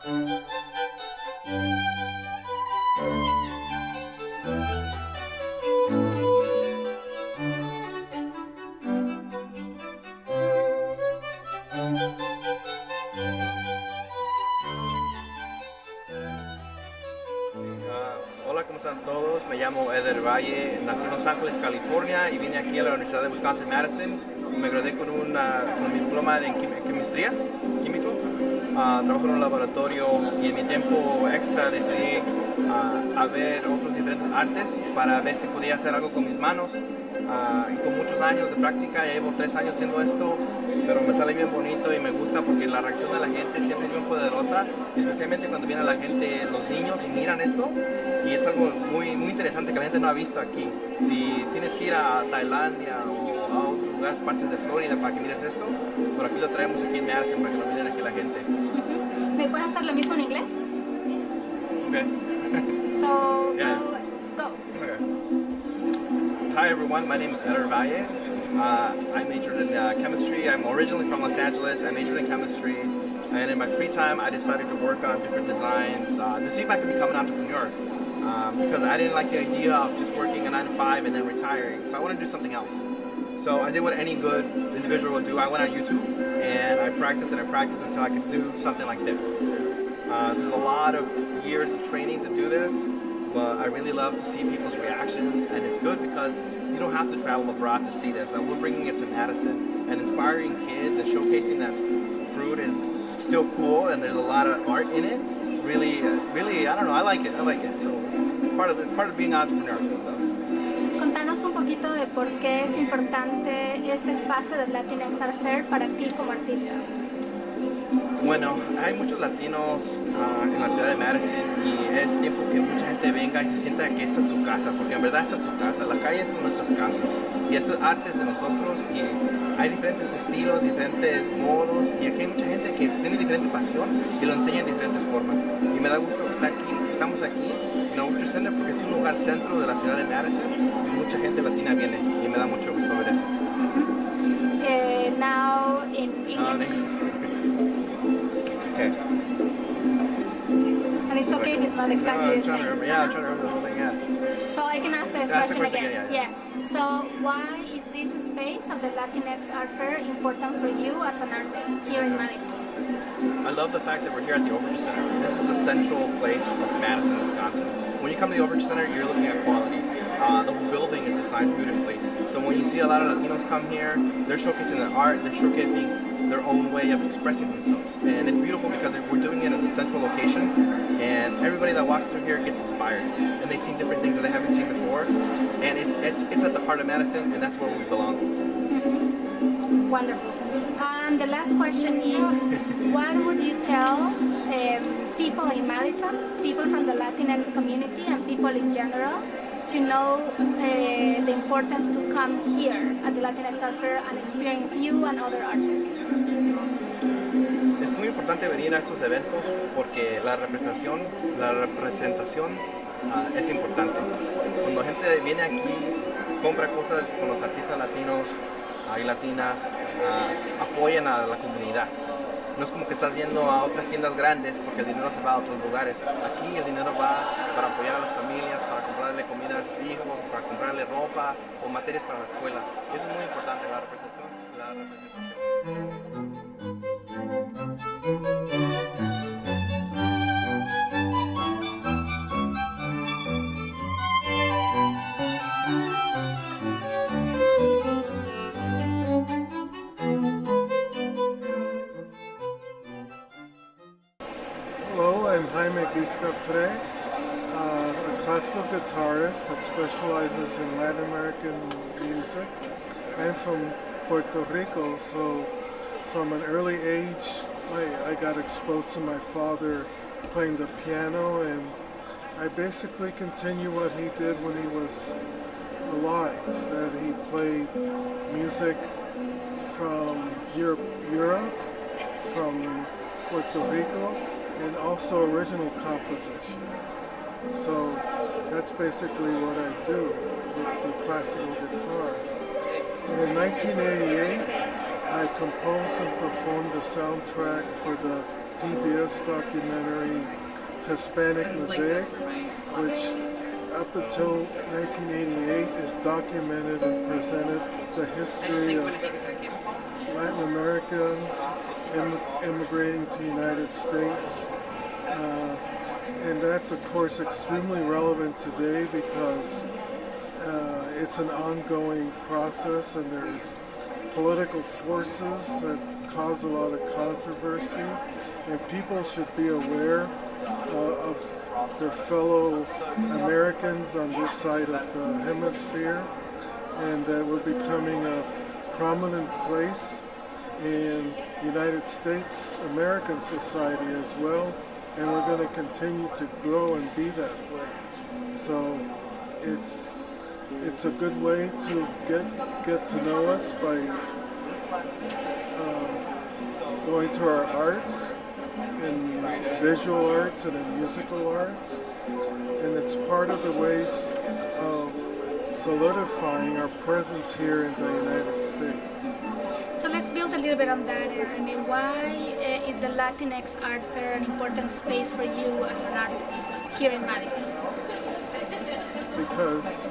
Hola, ¿cómo están todos? Me llamo Eder Valle, nací en Los Ángeles, California y vine aquí a la Universidad de Wisconsin Madison. Me gradué con mi diploma de químico. Trabajo en un laboratorio y en mi tiempo extra decidí a ver otros diferentes artes para ver si podía hacer algo con mis manos. Y con muchos años de práctica, ya llevo 3 años haciendo esto, pero me sale bien bonito y me gusta porque la reacción de la gente siempre es bien poderosa, especialmente cuando viene la gente, los niños, y miran esto, y es algo muy, muy interesante que la gente no ha visto aquí. Si tienes que ir a Tailandia o a otros lugares, partes de Florida, para que mires esto, por aquí lo traemos aquí en Madison para que lo miren aquí la gente. ¿Me puedes hacer lo mismo en inglés? Okay. So, Yeah. go. Okay. Hi everyone, my name is Eder Valle. I majored in chemistry. I'm originally from Los Angeles. I majored in chemistry, and in my free time I decided to work on different designs to see if I could become an entrepreneur, because I didn't like the idea of just working a 9 to 5 and then retiring, so I wanted to do something else. So I did what any good individual would do. I went on YouTube and I practiced until I could do something like this. This is a lot of years of training to do this, but I really love to see people's reactions, and it's good because you don't have to travel abroad to see this. We're bringing it to Madison and inspiring kids and showcasing that fruit is still cool and there's a lot of art in it. Really, I don't know, I like it. So it's part of being an entrepreneur. So. Contanos un poquito de por qué es importante este espacio del Latinx Art Fair para ti como artista. Bueno, hay muchos latinos en la ciudad de Madison y es tiempo que mucha gente venga y se sienta que esta es su casa, porque en verdad esta es su casa, las calles son nuestras casas y estas artes de nosotros, y hay diferentes estilos, diferentes modos, y aquí hay mucha gente que tiene diferente pasión y lo enseña de diferentes formas, y me da gusto que estamos aquí en Overture Center porque es un lugar centro de la ciudad de Madison y mucha gente latina viene y me da mucho gusto ver eso. Now in English. Okay. And it's okay if it's not exactly the same. I'm trying to remember the whole thing, yeah. So I can ask the Ask the question question again. again, So why is this space of the Latinx Art Fair important for you as an artist here in Madison? I love the fact that we're here at the Overture Center. This is the central place of Madison, Wisconsin. When you come to the Overture Center, you're looking at quality. The whole building is designed beautifully. So when you see a lot of Latinos come here, they're showcasing their art, they're showcasing their own way of expressing themselves. And it's beautiful because we're doing it in a central location, and everybody that walks through here gets inspired. And they see different things that they haven't seen before. And it's at the heart of Madison, and that's where we belong. Wonderful. And the last question is, what would you tell people in Madison, people from the Latinx community and people in general, to know the importance to come here at the Latinx Art Fair and experience you and other artists? Es muy importante venir a estos eventos porque la representación es importante. Cuando la gente viene aquí, compra cosas con los artistas latinos y latinas, apoyan a la comunidad. No es como que estás yendo a otras tiendas grandes porque el dinero se va a otros lugares. Aquí el dinero va para apoyar a las familias, para comprarle comida a sus hijos, para comprarle ropa o materias para la escuela. Y eso es muy importante, la representación. Hello, I'm Jaime Guiscafre, a classical guitarist that specializes in Latin American music. I'm from Puerto Rico, so from an early age I got exposed to my father playing the piano, and I basically continue what he did when he was alive, that he played music from Europe, from Puerto Rico, and also original compositions. So that's basically what I do with the classical guitar. And in 1988, I composed and performed the soundtrack for the PBS documentary Hispanic Mosaic, which up until 1988 it documented and presented the history of Latin Americans immigrating to the United States. And that's of course extremely relevant today because it's an ongoing process and there's political forces that cause a lot of controversy, and people should be aware of their fellow Americans on this side of the hemisphere, and that we're becoming a prominent place in United States American society as well, and we're going to continue to grow and be that way. So it's a good way to get to know us by going to our arts, in visual arts and in musical arts, and it's part of the ways of solidifying our presence here in the United States. So let's build a little bit on that. I mean, why is the Latinx Art Fair an important space for you as an artist here in Madison? Because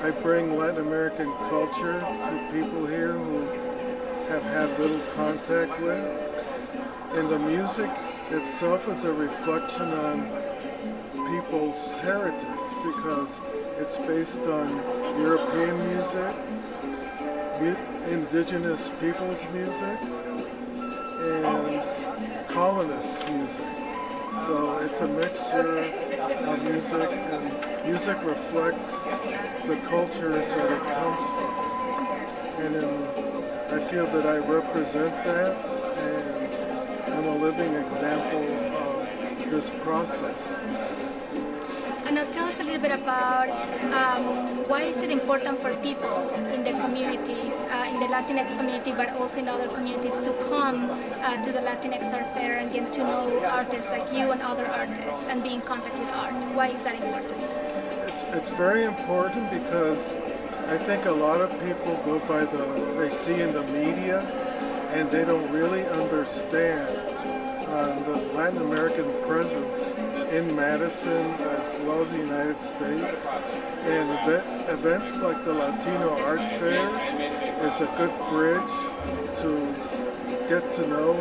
I bring Latin American culture to people here who have had little contact with. And the music itself is a reflection on people's heritage because it's based on European music, indigenous people's music, and colonist music. So it's a mixture of music, and music reflects the cultures that it comes from. And I feel that I represent that, and I'm a living example of this process. And now tell us a little bit about why is it important for people in the community, in the Latinx community, but also in other communities to come to the Latinx Art Fair and get to know artists like you and other artists and be in contact with art? Why is that important? It's very important because I think a lot of people go by they see in the media and they don't really understand the Latin American presence in Madison as well as the United States. And events like the Latino Art Fair is a good bridge to get to know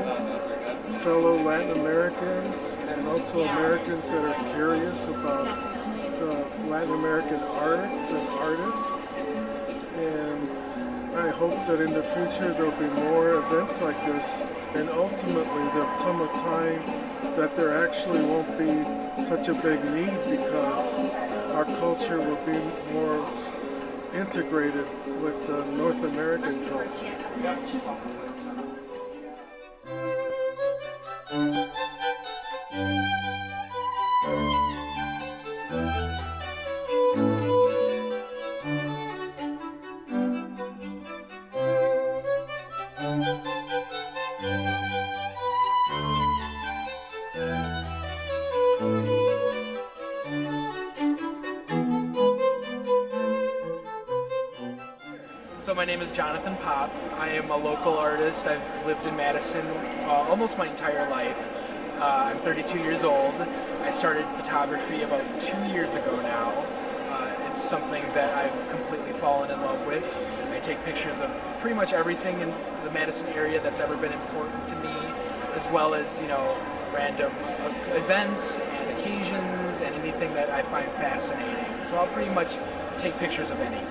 fellow Latin Americans and also Americans that are curious about the Latin American arts and artists. And I hope that in the future there'll be more events like this, and ultimately there'll come a time that there actually won't be such a big need because our culture will be more integrated with the North American culture. So my name is Jonathan Pop. I am a local artist. I've lived in Madison almost my entire life. I'm 32 years old. I started photography about 2 years ago now. It's something that I've completely fallen in love with. I take pictures of pretty much everything in the Madison area that's ever been important to me, as well as, random events and occasions and anything that I find fascinating. So I'll pretty much take pictures of anything.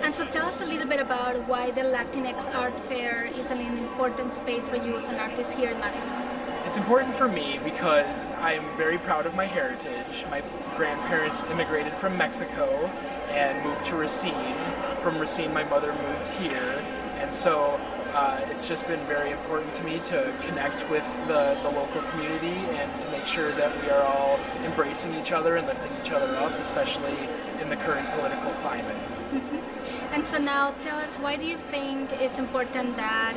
And so tell us a little bit about why the Latinx Art Fair is an important space for you as an artist here in Madison. It's important for me because I'm very proud of my heritage. My grandparents immigrated from Mexico and moved to Racine. From Racine, my mother moved here. And so it's just been very important to me to connect with the local community and to make sure that we are all embracing each other and lifting each other up, especially in the current political climate. And so now tell us, why do you think it's important that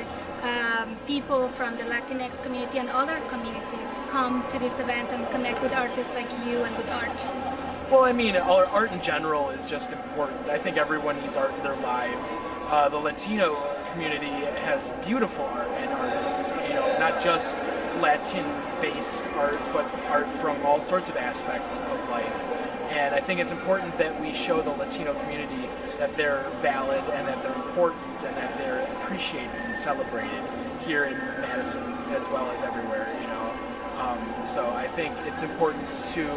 people from the Latinx community and other communities come to this event and connect with artists like you and with art? Well, I mean, art in general is just important. I think everyone needs art in their lives. The Latino community has beautiful art and artists, you know, not just Latin-based art, but art from all sorts of aspects of life. And I think it's important that we show the Latino community that they're valid and that they're important and that they're appreciated and celebrated here in Madison as well as everywhere, you know. So I think it's important to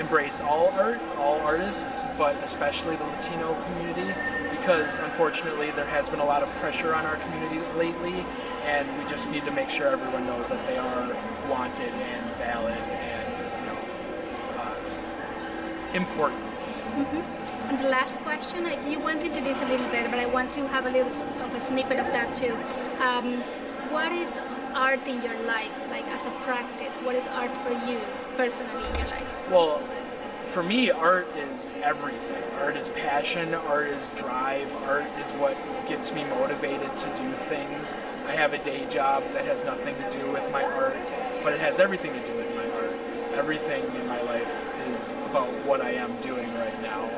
embrace all art, all artists, but especially the Latino community, because unfortunately there has been a lot of pressure on our community lately, and we just need to make sure everyone knows that they are wanted and valid and, you know, important. Mm-hmm. And the last question, you went into this a little bit, but I want to have a little of a snippet of that too. What is art in your life, like as a practice? What is art for you personally in your life? Well, for me, art is everything. Art is passion, art is drive, art is what gets me motivated to do things. I have a day job that has nothing to do with my art, but it has everything to do with my art. Everything in my life is about what I am doing right now.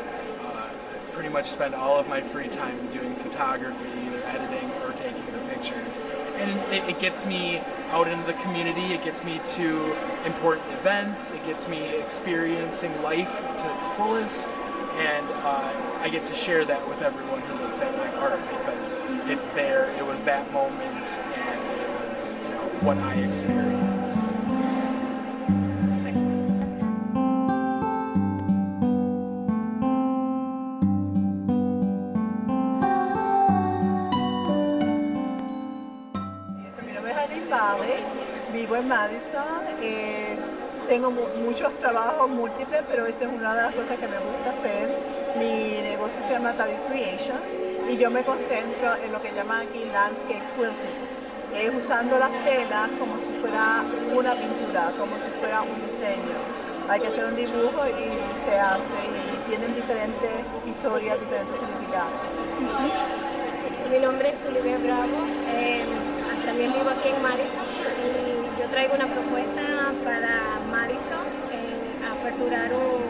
I pretty much spend all of my free time doing photography, either editing or taking the pictures. And it gets me out into the community, it gets me to important events, it gets me experiencing life to its fullest, and I get to share that with everyone who looks at my art, because it's there, it was that moment, and it was, you know, what I experienced. Vivo en Madison, tengo muchos trabajos múltiples, pero esta es una de las cosas que me gusta hacer. Mi negocio se llama Tabby Creations y yo me concentro en lo que llaman aquí landscape quilting. Es usando las telas como si fuera una pintura, como si fuera un diseño. Hay que hacer un dibujo y se hace, y tienen diferentes historias, diferentes significados. Mi nombre es Olivia Bravo. También vivo aquí en Madison y yo traigo una propuesta para Madison, aperturar un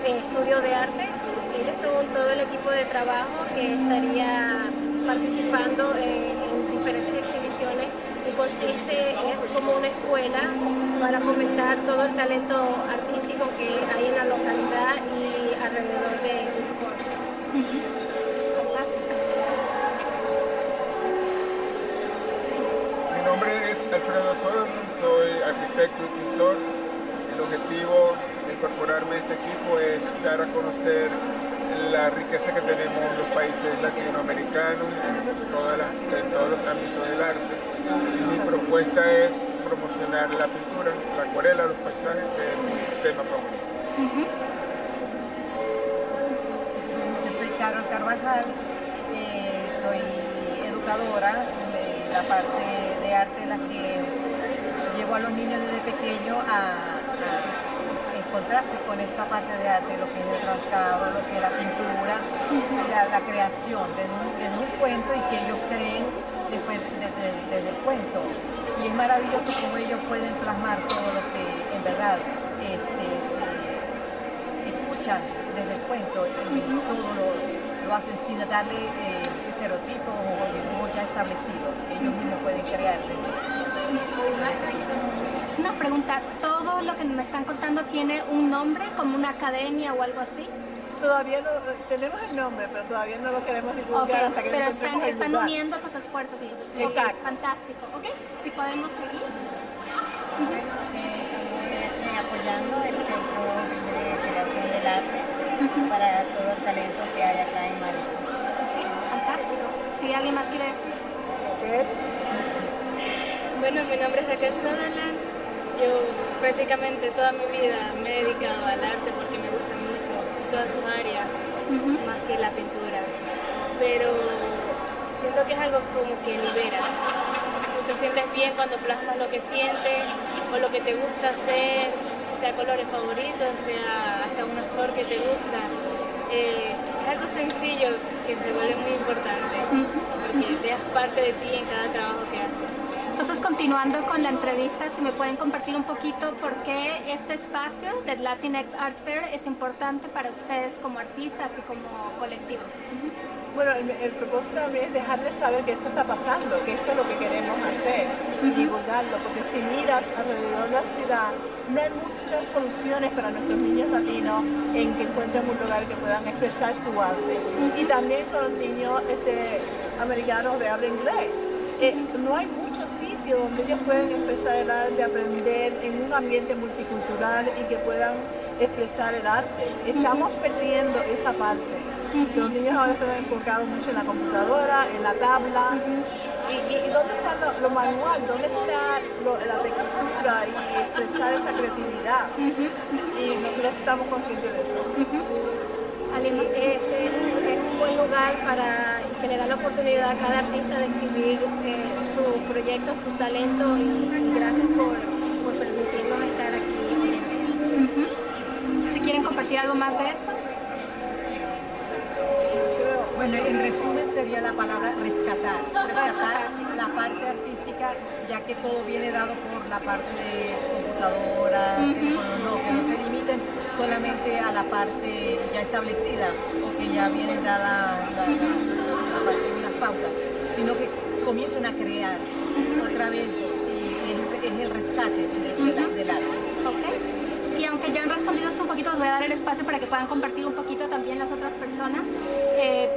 estudio de arte. Ellos son todo el equipo de trabajo que estaría participando en diferentes exhibiciones, y es como una escuela para fomentar todo el talento artístico que hay en la localidad y alrededor de Wisconsin. Mi nombre es Alfredo Solomon, soy arquitecto y pintor. El objetivo de incorporarme a este equipo es dar a conocer la riqueza que tenemos en los países latinoamericanos en todos los ámbitos del arte. Mi propuesta es promocionar la pintura, la acuarela, los paisajes, que es mi tema favorito. Yo soy Carol Carvajal, soy educadora. La parte de arte la que llevo a los niños desde pequeños a encontrarse con esta parte de arte, lo que es el rascado, lo que es la pintura, la creación desde un cuento, y que ellos creen después desde el cuento. Y es maravilloso cómo ellos pueden plasmar todo lo que en verdad escuchan desde el cuento, y todo lo hacen sin darle estereotipos o dibujos ya establecidos. Ellos mismos pueden crear. Una pregunta, ¿todo lo que me están contando tiene un nombre, como una academia o algo así? Todavía no tenemos el nombre, pero todavía no lo queremos divulgar hasta que pero encontremos el están lugar. uniendo tus esfuerzos. Exacto. Okay, fantástico. ¿Ok? Si podemos seguir. Estoy apoyando el Centro de Creación del Arte para todo el talento que hay acá en Madison. Okay, fantástico. Si alguien más quiere decir. Bueno, mi nombre es Raquel Sutherland. Yo prácticamente toda mi vida me he dedicado al arte porque me gusta mucho todas sus áreas, más que la pintura. Pero siento que es algo como que libera. Tú te sientes bien cuando plasmas lo que sientes o lo que te gusta hacer, sea colores favoritos, sea hasta una flor que te gusta. Es algo sencillo que se vuelve muy importante, porque te das parte de ti en cada trabajo que haces. Entonces, continuando con la entrevista, si me pueden compartir un poquito por qué este espacio del Latinx Art Fair es importante para ustedes como artistas y como colectivo. Bueno, el propósito también es dejarles saber que esto está pasando, que esto es lo que queremos hacer y divulgarlo, porque si miras alrededor de la ciudad, no hay muchas soluciones para nuestros niños latinos en que encuentren un lugar que puedan expresar su arte. Y también con los niños americanos de habla inglés. No hay muchos sitios donde ellos pueden expresar el arte, aprender en un ambiente multicultural y que puedan expresar el arte. Estamos perdiendo esa parte. Los niños ahora están enfocados mucho en la computadora, en la tabla. ¿Y dónde está lo manual? ¿Dónde está la textura y expresar esa creatividad? Y nosotros estamos conscientes de eso. Este es un buen lugar para que le da la oportunidad a cada artista de exhibir su proyecto, su talento y gracias por permitirnos estar aquí hoy en día. Si quieren compartir algo más de eso. Bueno, en resumen sería la palabra rescatar la parte artística, ya que todo viene dado por la parte de computadora, teléfono, que no se limiten solamente a la parte ya establecida o que ya viene dada la parte de unas pautas, sino que comiencen a crear otra vez y es el rescate del arte. Okay. Y aunque ya han respondido esto un poquito, les voy a dar el espacio para que puedan compartir un poquito también las otras personas.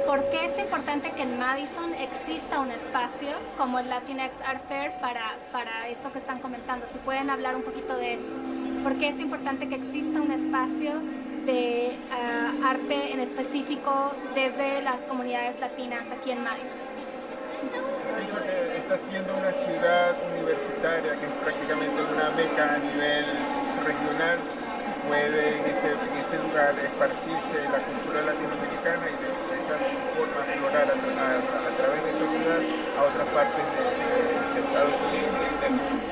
¿Por qué es importante que en Madison exista un espacio como el Latinx Art Fair para esto que están comentando? Si pueden hablar un poquito de eso. ¿Por qué es importante que exista un espacio de arte en específico desde las comunidades latinas aquí en Madison? Pienso que está siendo una ciudad universitaria que es prácticamente una meca a nivel regional, puede en este lugar esparcirse la cultura latinoamericana y de esa forma aflorar a través de esta ciudad a otras partes de Estados Unidos y del mundo.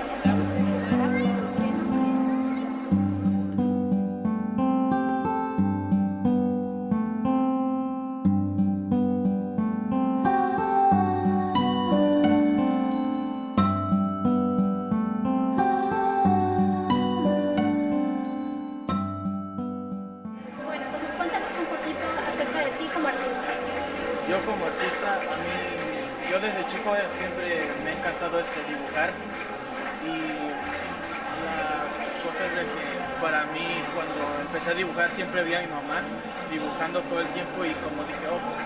Yo desde chico siempre me ha encantado dibujar y la cosa es de que para mí cuando empecé a dibujar siempre vi a mi mamá dibujando todo el tiempo y como dije, pues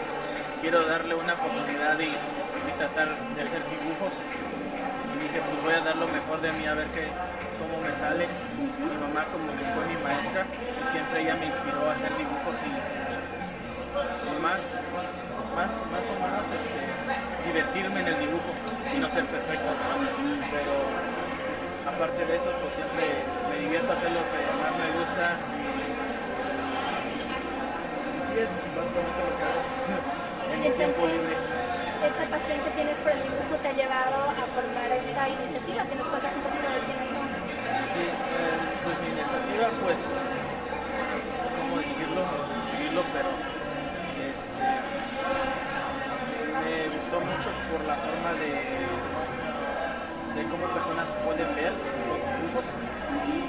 quiero darle una oportunidad y tratar de hacer dibujos y dije pues voy a dar lo mejor de mí a ver cómo me sale. Mi mamá como que fue mi maestra y siempre ella me inspiró a hacer dibujos y más o menos divertirme en el dibujo y no ser perfecto, pero aparte de eso pues siempre me divierto a hacer lo que más me gusta y sí es básicamente lo que hago en mi tiempo libre. Esta pasión que tienes por el dibujo te ha llevado a formar esta iniciativa, si nos cuentas un poquito de quiénes son. Sí, pues mi iniciativa pues, ¿cómo decirlo? Describirlo, pero me gustó mucho por la forma de cómo personas pueden ver los dibujos y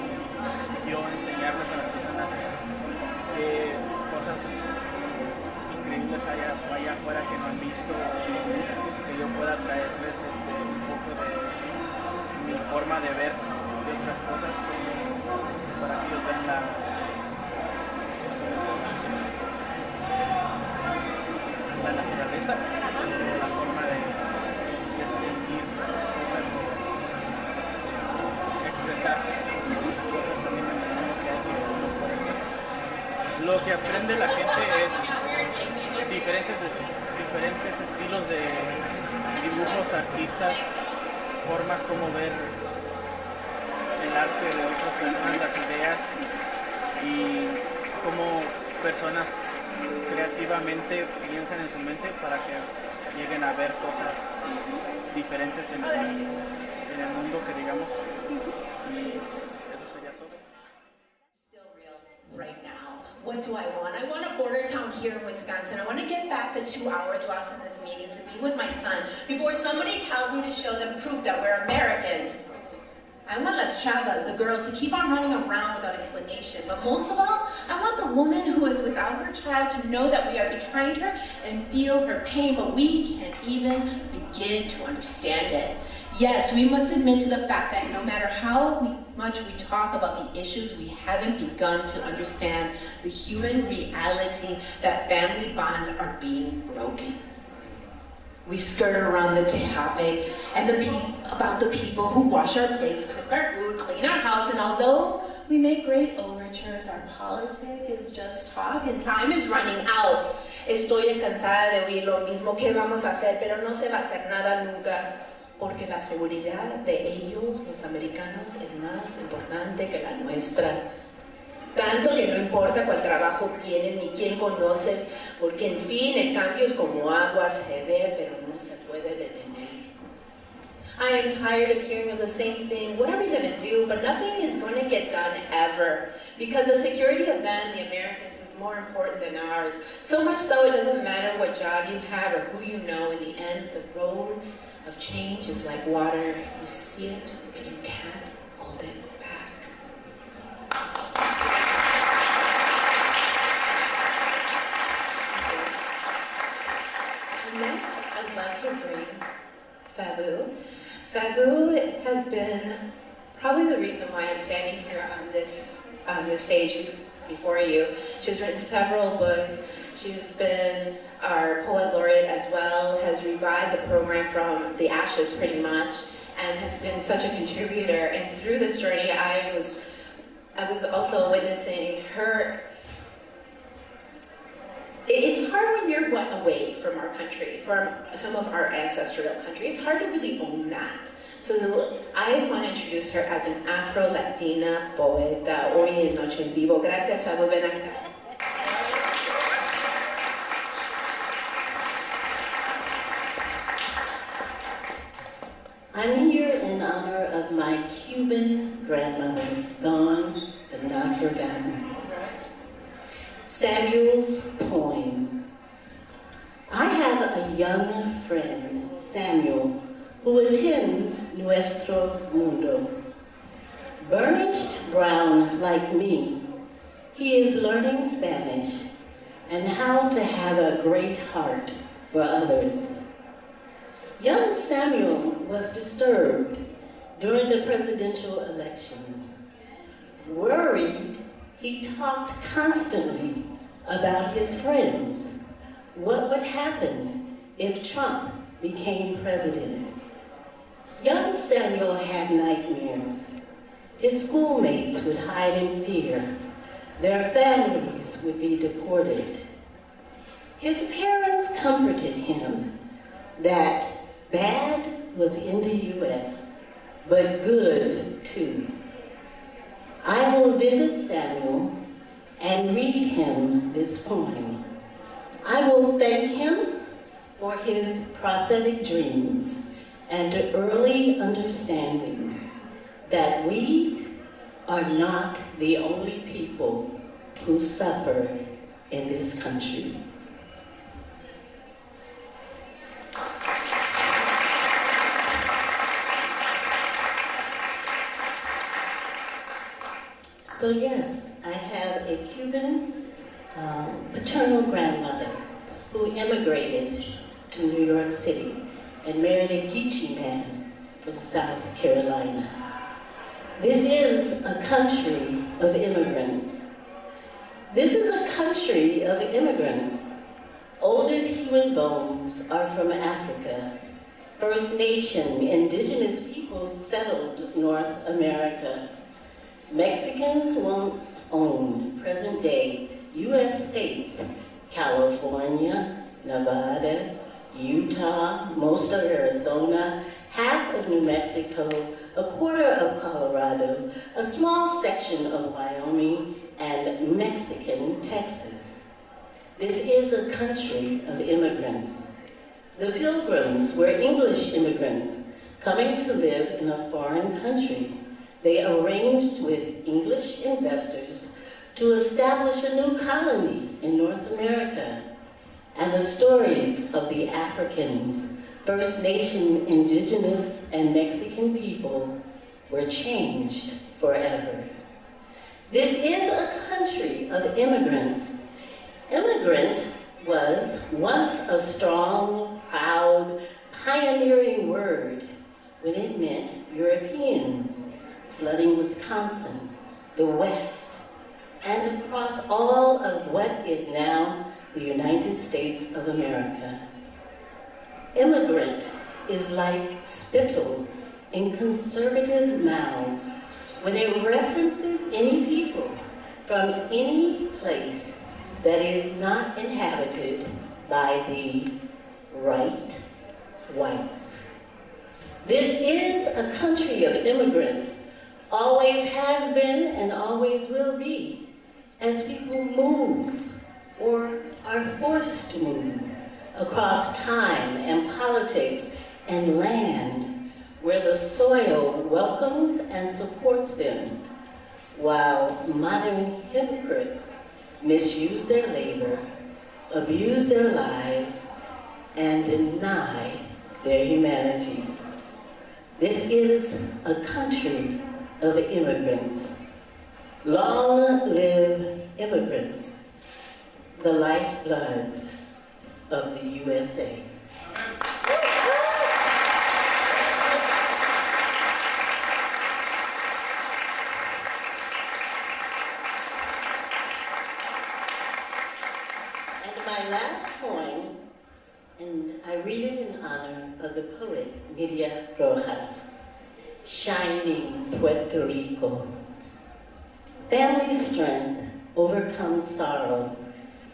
yo enseñarles a las personas qué cosas increíbles hay allá afuera que no han visto, que yo pueda traerles un poco de mi forma de ver de otras cosas para que ellos vean la naturaleza, la forma de sentir cosas o expresar cosas también en el mundo que hay que lo que aprende la gente es diferentes estilos de dibujos, artistas, formas como ver el arte de otras personas, las ideas y cómo personas creativamente piensan en su mente para que lleguen a ver cosas diferentes en el mundo que digamos y eso sería todo. Still real right now. What do I want? I want a border town here in Wisconsin. I want to get back the 2 hours lost in this meeting to be with my son before somebody tells me to show them proof that we're Americans. I want Las Chavas, the girls, to keep on running around without explanation. But most of all, I want the woman who is without her child to know that we are behind her and feel her pain, but we can't even begin to understand it. Yes, we must admit to the fact that no matter how much we talk about the issues, we haven't begun to understand the human reality that family bonds are being broken. We skirt around the topic and about the people who wash our plates, cook our food, clean our house, and although we make great overtures, our politic is just talk and time is running out. Estoy cansada de oír lo mismo que vamos a hacer, pero no se va a hacer nada nunca. Porque la seguridad de ellos, los americanos, es más importante que la nuestra. Tanto que no importa cuál trabajo tienes ni quién conoces, porque en fin el cambio es como agua, se ve pero no se puede detener. I am tired of hearing the same thing. What are we going to do? But nothing is going to get done ever. Because the security of them, the Americans, is more important than ours. So much so it doesn't matter what job you have or who you know. In the end, the road of change is like water. You see it, but you can't hold it back. Next, I'd like to bring Fabu. Fabu has been probably the reason why I'm standing here on this stage before you. She's written several books. She's been our poet laureate as well, has revived the program from the ashes pretty much, and has been such a contributor. And through this journey, I was also witnessing her. It's hard when you're away from our country, from some of our ancestral country. It's hard to really own that. So I want to introduce her as an Afro-Latina poeta hoy en Noche en Vivo. Gracias, Fabu, ven acá. I'm here in honor of my Cuban grandmother, gone but not forgotten. Samuel's poem. I have a young friend, Samuel, who attends Nuestro Mundo. Burnished brown like me, he is learning Spanish and how to have a great heart for others. Young Samuel was disturbed during the presidential elections. Worried, he talked constantly about his friends. What would happen if Trump became president? Young Samuel had nightmares. His schoolmates would hide in fear. Their families would be deported. His parents comforted him that bad was in the U.S., but good too. I will visit Samuel and read him this poem. I will thank him for his prophetic dreams and early understanding that we are not the only people who suffer in this country. So yes, I have a Cuban paternal grandmother who immigrated to New York City and married a Geechee man from South Carolina. This is a country of immigrants. This is a country of immigrants. Oldest human bones are from Africa. First Nation, indigenous peoples settled North America. Mexicans once owned present-day U.S. states, California, Nevada, Utah, most of Arizona, half of New Mexico, a quarter of Colorado, a small section of Wyoming, and Mexican Texas. This is a country of immigrants. The Pilgrims were English immigrants coming to live in a foreign country. They arranged with English investors to establish a new colony in North America. And the stories of the Africans, First Nation, indigenous, and Mexican people were changed forever. This is a country of immigrants. Immigrant was once a strong, proud, pioneering word when it meant Europeans flooding Wisconsin, the West, and across all of what is now the United States of America. Immigrant is like spittle in conservative mouths when it references any people from any place that is not inhabited by the right whites. This is a country of immigrants, always has been and always will be, as people move or are forced to move across time and politics and land where the soil welcomes and supports them, while modern hypocrites misuse their labor, abuse their lives, and deny their humanity. This is a country of immigrants. Long live immigrants, the lifeblood of the USA. And my last poem, and I read it in honor of the poet Nidia Rojas, Shining Puerto Rico. Family strength overcomes sorrow,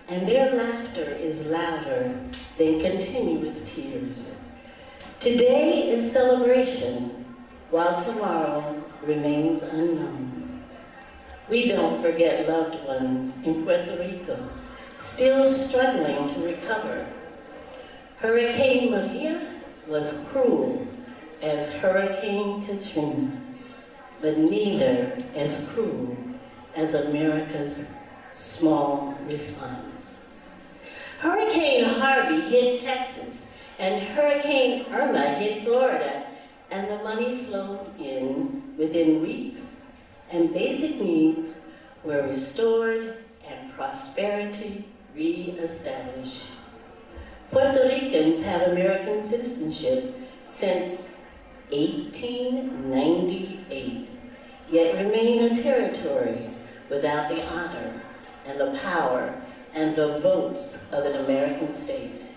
and their laughter is louder than continuous tears. Today is celebration, while tomorrow remains unknown. We don't forget loved ones in Puerto Rico, still struggling to recover. Hurricane Maria was cruel as Hurricane Katrina, but neither as cruel as America's small response. Hurricane Harvey hit Texas, and Hurricane Irma hit Florida, and the money flowed in within weeks, and basic needs were restored and prosperity re-established. Puerto Ricans have American citizenship since 1898, yet remain a territory without the honor and the power and the votes of an American state.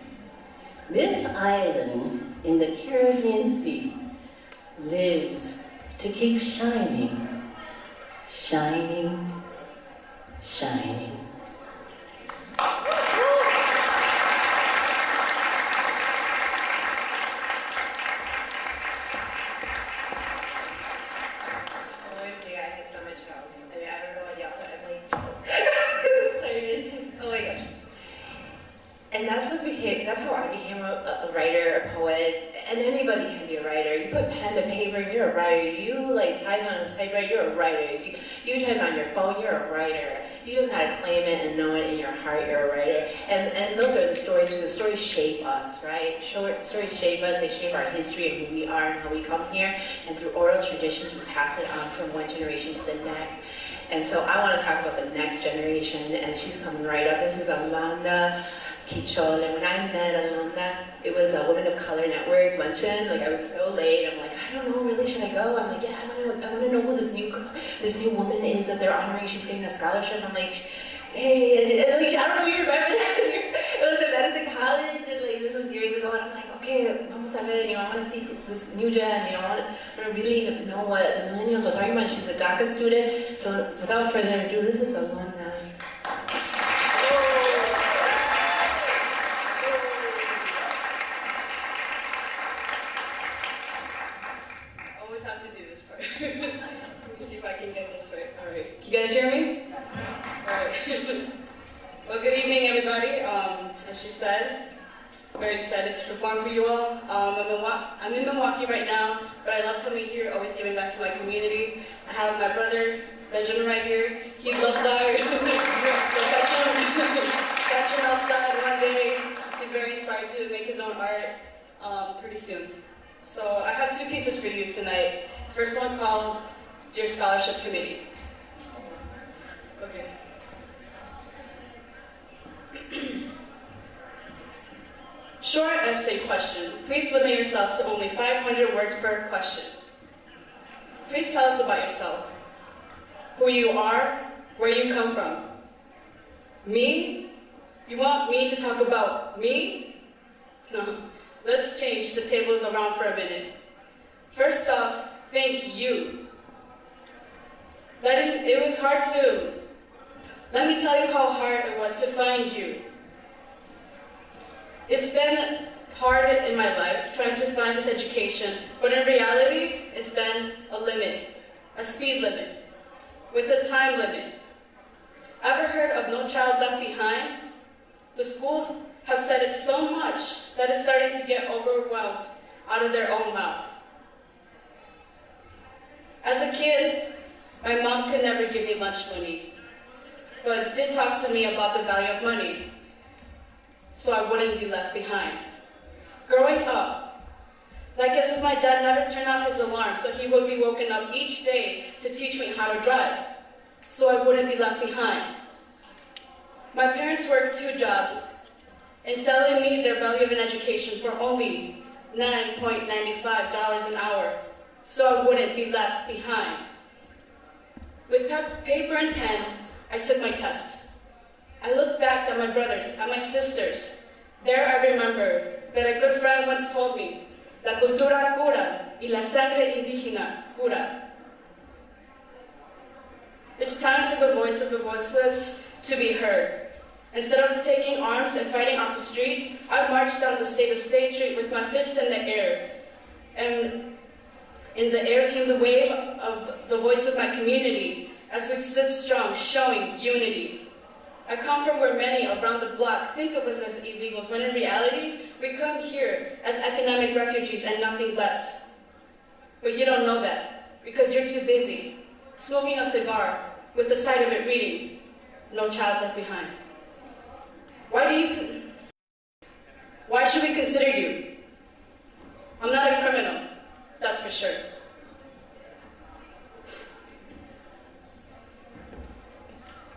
This island in the Caribbean Sea lives to keep shining, shining, shining. And that's how I became a writer, a poet, and anybody can be a writer. You put pen to paper, you're a writer. You type on a typewriter, you're a writer. You type on your phone, you're a writer. You just gotta claim it and know it in your heart, you're a writer. And those are the stories. The stories shape us, right? Stories shape us, they shape our history and who we are and how we come here. And through oral traditions, we pass it on from one generation to the next. And so I wanna talk about the next generation, and she's coming right up. This is Alanda Kichol, and when I met Alanda, it was a Women of Color Network luncheon. I was so late. I'm like, I don't know, really, should I go? I'm like, yeah, I want to know who this new woman is that they're honoring. She's getting a scholarship. I'm like, hey, and I don't know if you remember that. It was at Madison College, and this was years ago. And I'm like, okay, vamos a ver. I want to see this new gen. I want to really know what the millennials are talking about. She's a DACA student. So without further ado, this is Alanda. Let me see if I can get this right. All right. Can you guys hear me? All right. Well, good evening, everybody. As she said, I'm very excited to perform for you all. I'm in Milwaukee right now, but I love coming here, always giving back to my community. I have my brother, Benjamin, right here. He loves art. So catch him outside one day. He's very inspired to make his own art pretty soon. So I have two pieces for you tonight. First one called Dear Scholarship Committee. Okay. Short essay question. Please limit yourself to only 500 words per question. Please tell us about yourself. Who you are, where you come from. Me? You want me to talk about me? No. Let's change the tables around for a minute. First off, thank you. It was hard to... Let me tell you how hard it was to find you. It's been hard in my life trying to find this education, but in reality, it's been a limit, a speed limit, with a time limit. Ever heard of No Child Left Behind? The schools have said it so much that it's starting to get overwhelmed out of their own mouth. As a kid, my mom could never give me lunch money, but did talk to me about the value of money, so I wouldn't be left behind. Growing up, like as if my dad never turned off his alarm, so he would be woken up each day to teach me how to drive, so I wouldn't be left behind. My parents worked 2 jobs and selling me their value of an education for only $9.95 an hour, so I wouldn't be left behind. With paper and pen, I took my test. I looked back at my brothers, at my sisters. There I remember that a good friend once told me, La cultura cura y la sangre indígena cura. It's time for the voice of the voiceless to be heard. Instead of taking arms and fighting off the street, I marched down the State of State Street with my fist in the air. And in the air came the wave of the voice of my community as we stood strong, showing unity. I come from where many around the block think of us as illegals, when in reality, we come here as economic refugees and nothing less. But you don't know that, because you're too busy, smoking a cigar, with the side of it reading, No Child Left Behind. Why should we consider you? I'm not a criminal, that's for sure.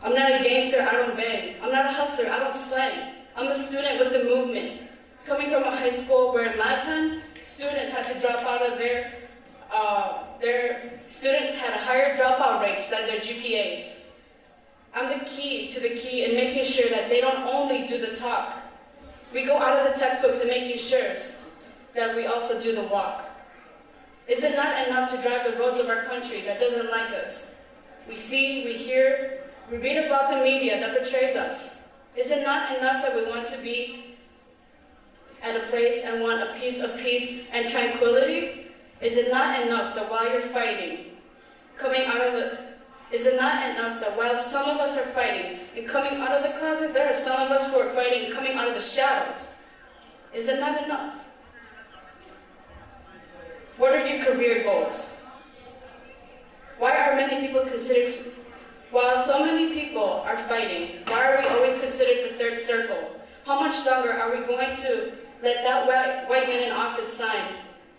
I'm not a gangster, I don't bang. I'm not a hustler, I don't slang. I'm a student with the movement. Coming from a high school where in my time, students had to drop out of their students had higher dropout rates than their GPAs. I'm the key to the key in making sure that they don't only do the talk. We go out of the textbooks and making sure that we also do the walk. Is it not enough to drive the roads of our country that doesn't like us? We see, we hear, we read about the media that betrays us. Is it not enough that we want to be at a place and want a piece of peace and tranquility? Is it not enough that while you're fighting, is it not enough that while some of us are fighting and coming out of the closet, there are some of us who are fighting and coming out of the shadows? Is it not enough? What are your career goals? Why are many people considered, while so many people are fighting, why are we always considered the third circle? How much longer are we going to let that white man in office sign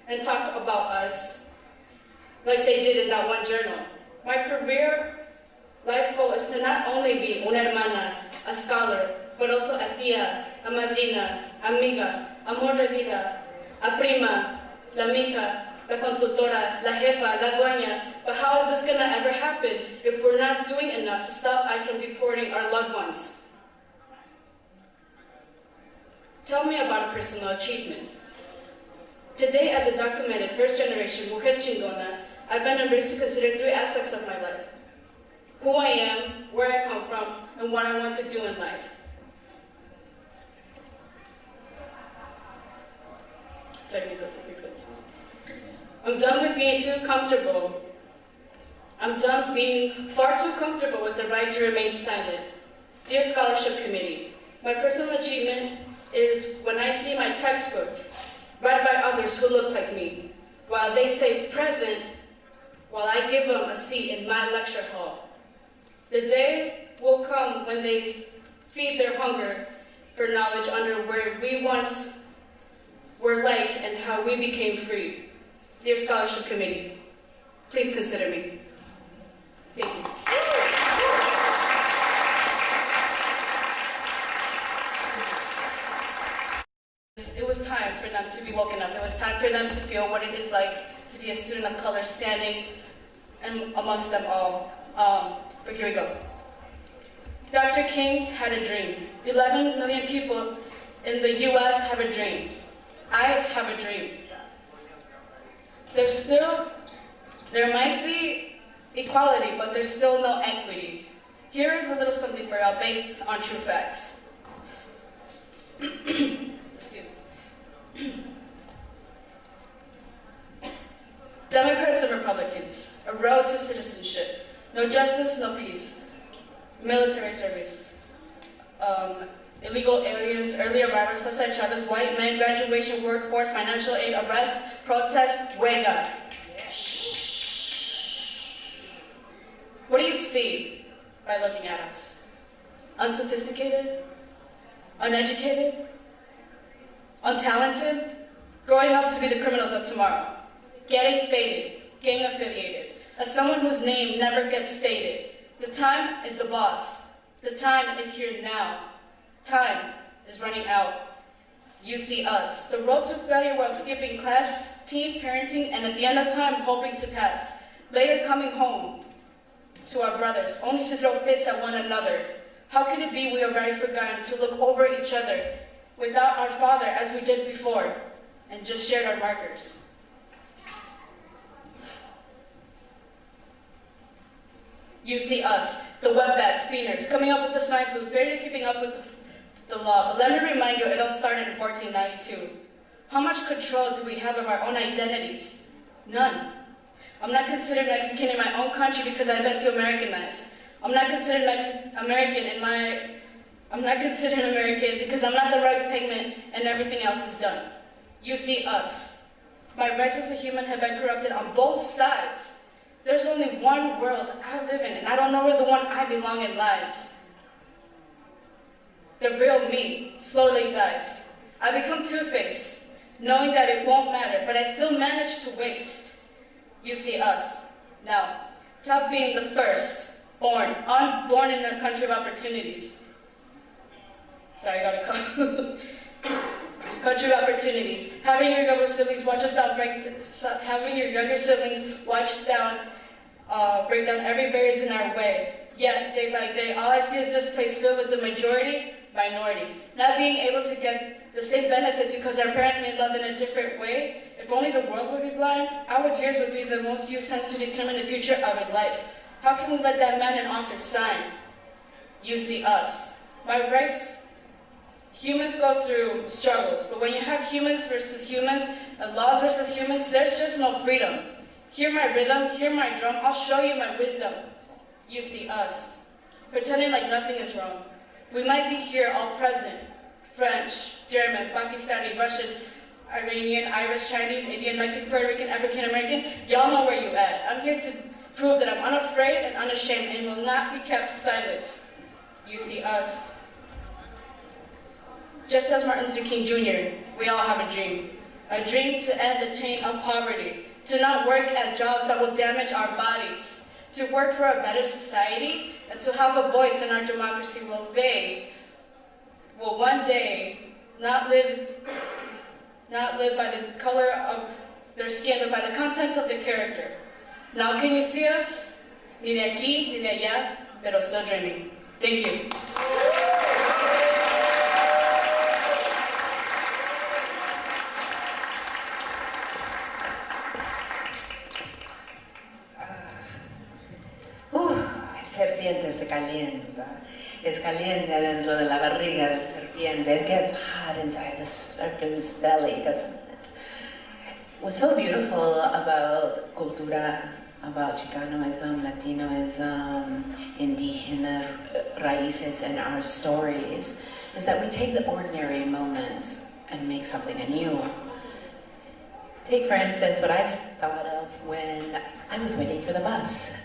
and talk about us like they did in that one journal? My career life goal is to not only be una hermana, a scholar, but also a tía, a madrina, amiga, amor de vida, a prima, la mija, la consultora, la jefa, la dueña. But how is this going to ever happen if we're not doing enough to stop ICE from deporting our loved ones? Tell me about a personal achievement. Today, as a documented first-generation mujer chingona, I've been embraced to consider 3 aspects of my life: who I am, where I come from, and what I want to do in life. Technical difficulties. I'm done with being too comfortable. I'm done being far too comfortable with the right to remain silent. Dear Scholarship Committee, my personal achievement is when I see my textbook read by others who look like me, while they say present, while I give them a seat in my lecture hall. The day will come when they feed their hunger for knowledge under where we once were like and how we became free. Dear Scholarship Committee, please consider me. Thank you. It was time for them to be woken up. It was time for them to feel what it is like to be a student of color standing amongst them all. But here we go. Dr. King had a dream. 11 million people in the US have a dream. I have a dream. There might be equality, but there's still no equity. Here is a little something for y'all based on true facts. Excuse me. Democrats and Republicans, a road to citizenship. No justice, no peace. Military service. Illegal aliens, early arrivals, Cesar Chavez, white men, graduation, workforce, financial aid, arrests, protests, huelga. What do you see by looking at us? Unsophisticated? Uneducated? Untalented? Growing up to be the criminals of tomorrow? Getting faded? Gang affiliated? As someone whose name never gets stated? The time is the boss. The time is here now. Time is running out. You see us. The road to failure while skipping class, teen parenting, and at the end of time, hoping to pass. Later coming home to our brothers, only to throw fits at one another. How could it be we already forgotten to look over each other without our father as we did before and just shared our markers? You see us, the wetbacks, beaners, coming up with the swine flu, fairly keeping up with the law. But let me remind you, it all started in 1492. How much control do we have of our own identities? None. I'm not considered Mexican in my own country because I've been too Americanized. I'm not considered I'm not considered American because I'm not the right pigment and everything else is done. You see us. My rights as a human have been corrupted on both sides. There's only one world I live in, and I don't know where the one I belong in lies. The real me slowly dies. I become two-faced, knowing that it won't matter, but I still manage to waste. You see us. Now, stop being the first, unborn in a country of opportunities. Sorry, I gotta call. Country of opportunities. Having your younger siblings watch us down, having your younger siblings break down every barrier in our way. Yet, day by day, all I see is this place filled with the minority, not being able to get the same benefits because our parents made love in a different way. If only the world would be blind, our years would be the most used sense to determine the future of a life. How can we let that man in office sign? You see us. My rights, humans go through struggles, but when you have humans versus humans and laws versus humans, there's just no freedom. Hear my rhythm, hear my drum, I'll show you my wisdom. You see us, pretending like nothing is wrong. We might be here all present, French, German, Pakistani, Russian, Iranian, Irish, Chinese, Indian, Mexican, Puerto Rican, African American. Y'all know where you at. I'm here to prove that I'm unafraid and unashamed and will not be kept silent. You see us. Just as Martin Luther King Jr., we all have a dream to end the chain of poverty, to not work at jobs that will damage our bodies, to work for a better society, and to have a voice in our democracy where they will one day not live by the color of their skin, but by the contents of their character. Now can you see us? Ni de aquí, ni de allá, pero still dreaming. Thank you. El serpiente se calienta. Es caliente dentro de la barriga del serpiente. It gets hot inside the serpent's belly, doesn't it? What's so beautiful about Cultura, about Chicanoism, Latinoism, indígena raíces, and our stories, is that we take the ordinary moments and make something anew. Take, for instance, what I thought of when I was waiting for the bus.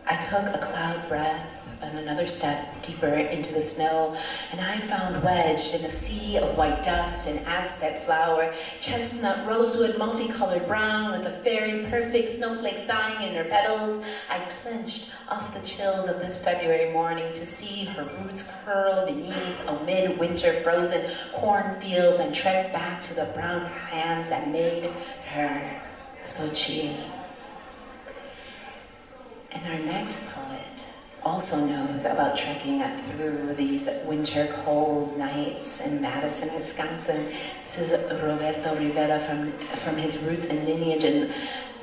I took a cloud breath and another step deeper into the snow, and I found wedged in a sea of white dust and Aztec flower, chestnut, rosewood, multicolored brown with the fairy perfect snowflakes dying in her petals. I clenched off the chills of this February morning to see her roots curl beneath a midwinter frozen cornfields and tread back to the brown hands that made her so chill. And our next poet also knows about trekking through these winter cold nights in Madison, Wisconsin. This is Roberto Rivera from his roots and lineage in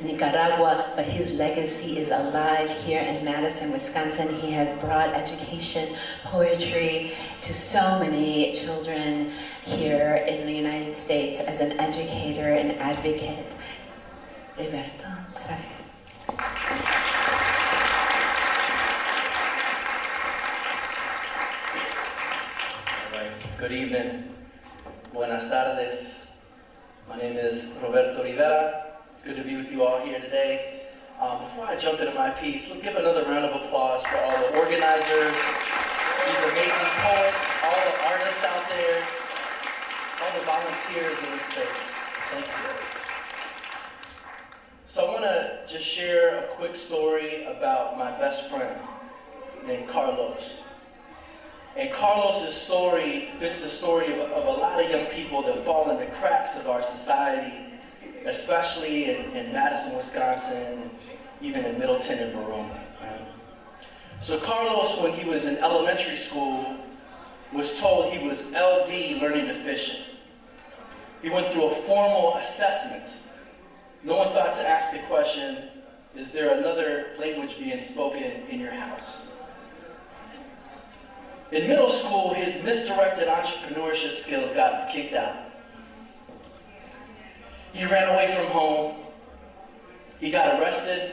Nicaragua, but his legacy is alive here in Madison, Wisconsin. He has brought education, poetry to so many children here in the United States as an educator and advocate. Roberto, gracias. Good evening. Buenas tardes. My name is Roberto Rivera. It's good to be with you all here today. Before I jump into my piece, let's give another round of applause for all the organizers, these amazing poets, all the artists out there, all the volunteers in this space. Thank you. So I want to just share a quick story about my best friend named Carlos. And Carlos's story fits the story of a lot of young people that fall in the cracks of our society, especially in Madison, Wisconsin, even in Middleton and Verona. Right? So Carlos, when he was in elementary school, was told he was LD, learning deficient. He went through a formal assessment. No one thought to ask the question, is there another language being spoken in your house? In middle school, his misdirected entrepreneurship skills got kicked out. He ran away from home. He got arrested.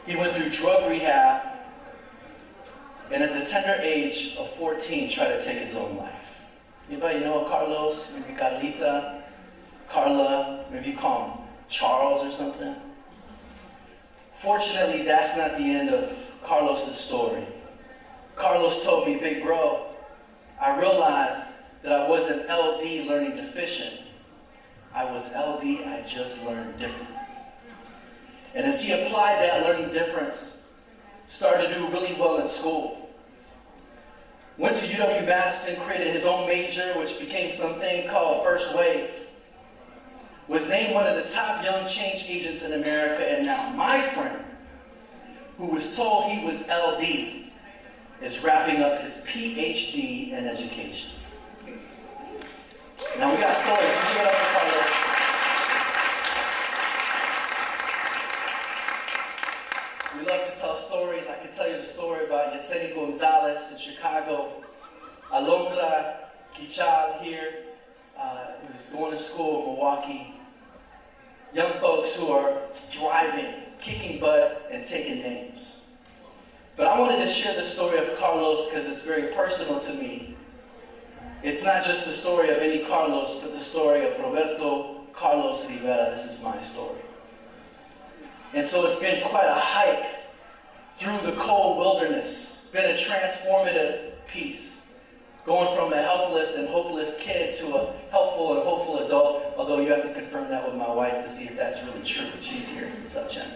He went through drug rehab. And at the tender age of 14, tried to take his own life. Anybody know Carlos? Maybe Carlita, Carla, maybe you call him Charles or something? Fortunately, that's not the end of Carlos's story. Carlos told me, big bro, I realized that I wasn't LD, learning deficient. I was LD, I just learned different. And as he applied that learning difference, started to do really well in school. Went to UW-Madison, created his own major, which became something called First Wave. Was named one of the top young change agents in America, and now my friend, who was told he was LD, is wrapping up his PhD in education. Now we got stories. We give it up for Carlos. We love to tell stories. I could tell you the story about Yetseni Gonzalez in Chicago, Alondra Kichal here, who was going to school in Milwaukee. Young folks who are thriving, kicking butt, and taking names. But I wanted to share the story of Carlos because it's very personal to me. It's not just the story of any Carlos, but the story of Roberto Carlos Rivera. This is my story. And so it's been quite a hike through the cold wilderness. It's been a transformative piece, going from a helpless and hopeless kid to a helpful and hopeful adult, although you have to confirm that with my wife to see if that's really true. She's here. What's up, Jen?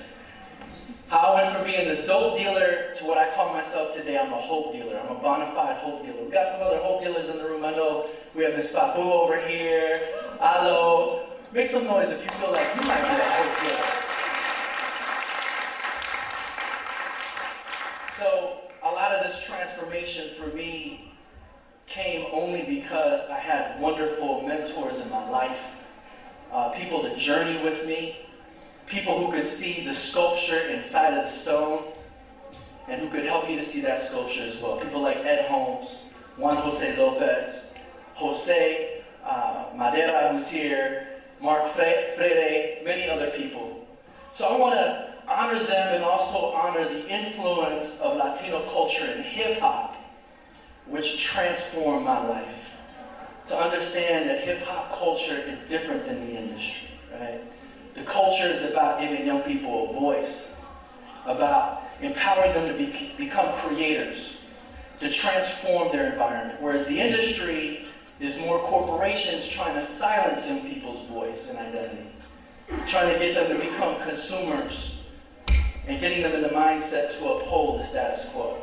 How I went from being this dope dealer to what I call myself today. I'm a hope dealer. I'm a bona fide hope dealer. We got some other hope dealers in the room. I know we have Miss Papu over here. Alo. Make some noise if you feel like you might be a hope dealer. So a lot of this transformation for me came only because I had wonderful mentors in my life. People to journey with me. People who could see the sculpture inside of the stone and who could help you to see that sculpture as well. People like Ed Holmes, Juan Jose Lopez, Jose Madera, who's here, Mark Freire, many other people. So I want to honor them and also honor the influence of Latino culture and hip-hop, which transformed my life. To understand that hip-hop culture is different than the industry, right? The culture is about giving young people a voice. about empowering them to become creators, to transform their environment, whereas the industry is more corporations trying to silence young people's voice and identity, trying to get them to become consumers and getting them in the mindset to uphold the status quo.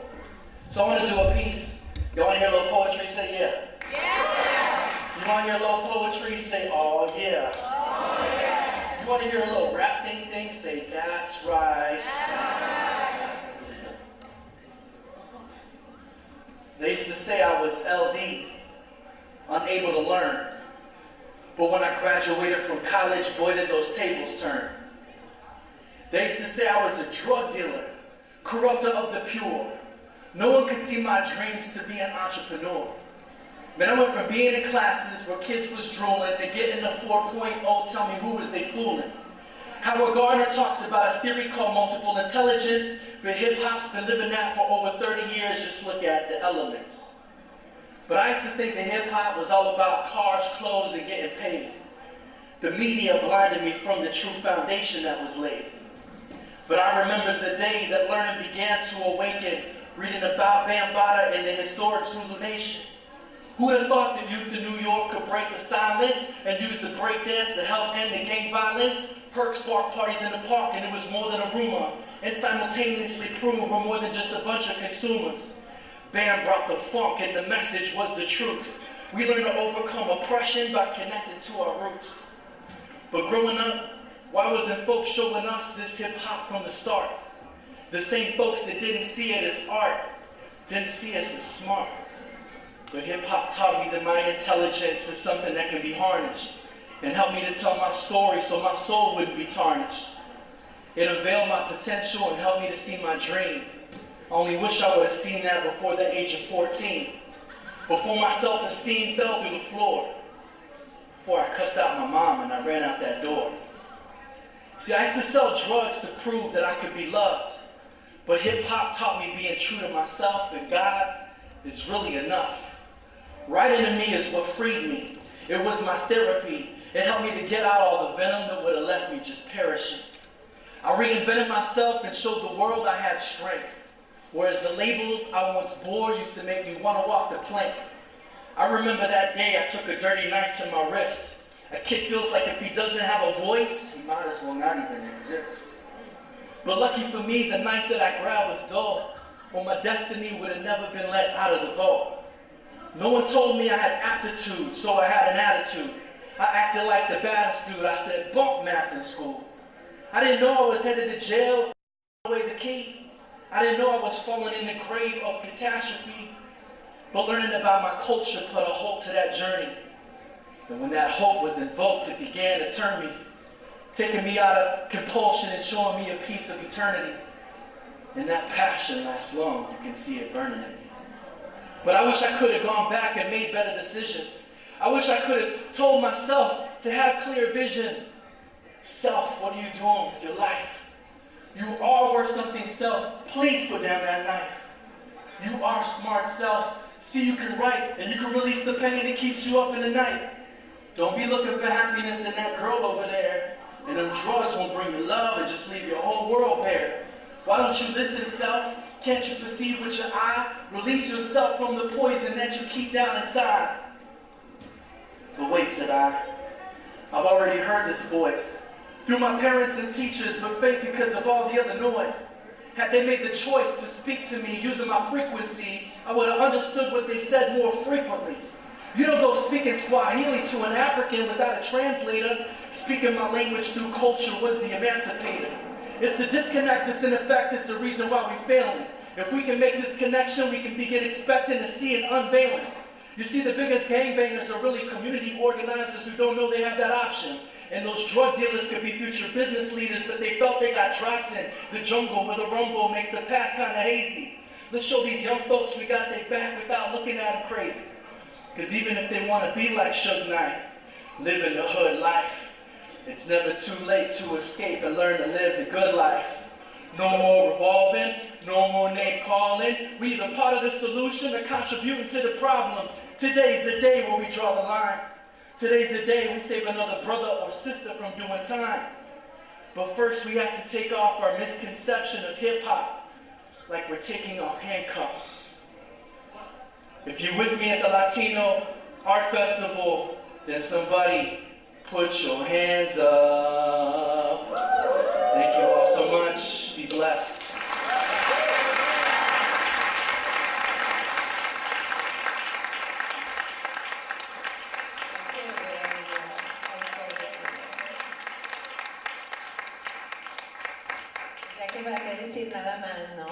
So I want to do a piece. You want to hear a little poetry? Say yeah. Yeah. You want to hear a little poetry? Say oh yeah. Oh yeah. You want to hear a little rap thing? Say that's right. That's right. They used to say I was LD, unable to learn. But when I graduated from college, boy did those tables turn. They used to say I was a drug dealer, corrupter of the pure. No one could see my dreams to be an entrepreneur. Man, I went from being in classes where kids was drooling to getting a 4.0, tell me who was they fooling. Howard Gardner talks about a theory called multiple intelligence, but hip-hop's been living that for over 30 years, just look at the elements. But I used to think that hip-hop was all about cars, clothes, and getting paid. The media blinded me from the true foundation that was laid. But I remember the day that learning began to awaken, reading about Bambaataa and the historic Zulu nation. Who would have thought the youth of New York could break the silence and use the breakdance to help end the gang violence? Herc sparked parties in the park and it was more than a rumor, and simultaneously prove we're more than just a bunch of consumers. Bam brought the funk and the message was the truth. We learned to overcome oppression by connecting to our roots. But growing up, why wasn't folks showing us this hip hop from the start? The same folks that didn't see it as art, didn't see us as smart. But hip hop taught me that my intelligence is something that can be harnessed and helped me to tell my story so my soul wouldn't be tarnished. It unveiled my potential and helped me to see my dream. I only wish I would have seen that before the age of 14. Before my self-esteem fell through the floor. Before I cussed out my mom and I ran out that door. See, I used to sell drugs to prove that I could be loved. But hip-hop taught me being true to myself, and God is really enough. Writing to me is what freed me. It was my therapy. It helped me to get out all the venom that would have left me just perishing. I reinvented myself and showed the world I had strength. Whereas the labels I once bore used to make me want to walk the plank. I remember that day I took a dirty knife to my wrist. A kid feels like if he doesn't have a voice, he might as well not even exist. But lucky for me, the knife that I grabbed was dull, or my destiny would have never been let out of the vault. No one told me I had aptitude, so I had an attitude. I acted like the baddest dude. I said bunk math in school. I didn't know I was headed to jail, away the key. I didn't know I was falling in the grave of catastrophe. But learning about my culture put a halt to that journey. And when that hope was invoked, it began to turn me, taking me out of compulsion and showing me a piece of eternity. And that passion lasts long. You can see it burning in me. But I wish I could have gone back and made better decisions. I wish I could have told myself to have clear vision. Self, what are you doing with your life? You are worth something, self. Please put down that knife. You are smart, self. See, you can write and you can release the pain that keeps you up in the night. Don't be looking for happiness in that girl over there. And them drugs won't bring you love and just leave your whole world bare. Why don't you listen, self? Can't you perceive with your eye? Release yourself from the poison that you keep down inside. But wait, said I. I've already heard this voice. Through my parents and teachers, but faint because of all the other noise. Had they made the choice to speak to me using my frequency, I would have understood what they said more frequently. You don't go speaking Swahili to an African without a translator. Speaking my language through culture was the emancipator. It's the disconnect that's in effect that's the reason why we're failing. If we can make this connection, we can begin expecting to see it unveiling. You see, the biggest gangbangers are really community organizers who don't know they have that option. And those drug dealers could be future business leaders, but they felt they got dropped in the jungle where the rumble makes the path kind of hazy. Let's show these young folks we got their back without looking at them crazy. Because even if they want to be like Suge Knight, living the hood life, it's never too late to escape and learn to live the good life. No more revolving, no more name calling. We either part of the solution or contributing to the problem. Today's the day where we draw the line. Today's the day we save another brother or sister from doing time. But first we have to take off our misconception of hip-hop, like we're taking off handcuffs. If you're with me at the Latino Art Festival, then somebody put your hands up. Thank you all so much. Be blessed. Ya que para qué decir nada más, ¿no?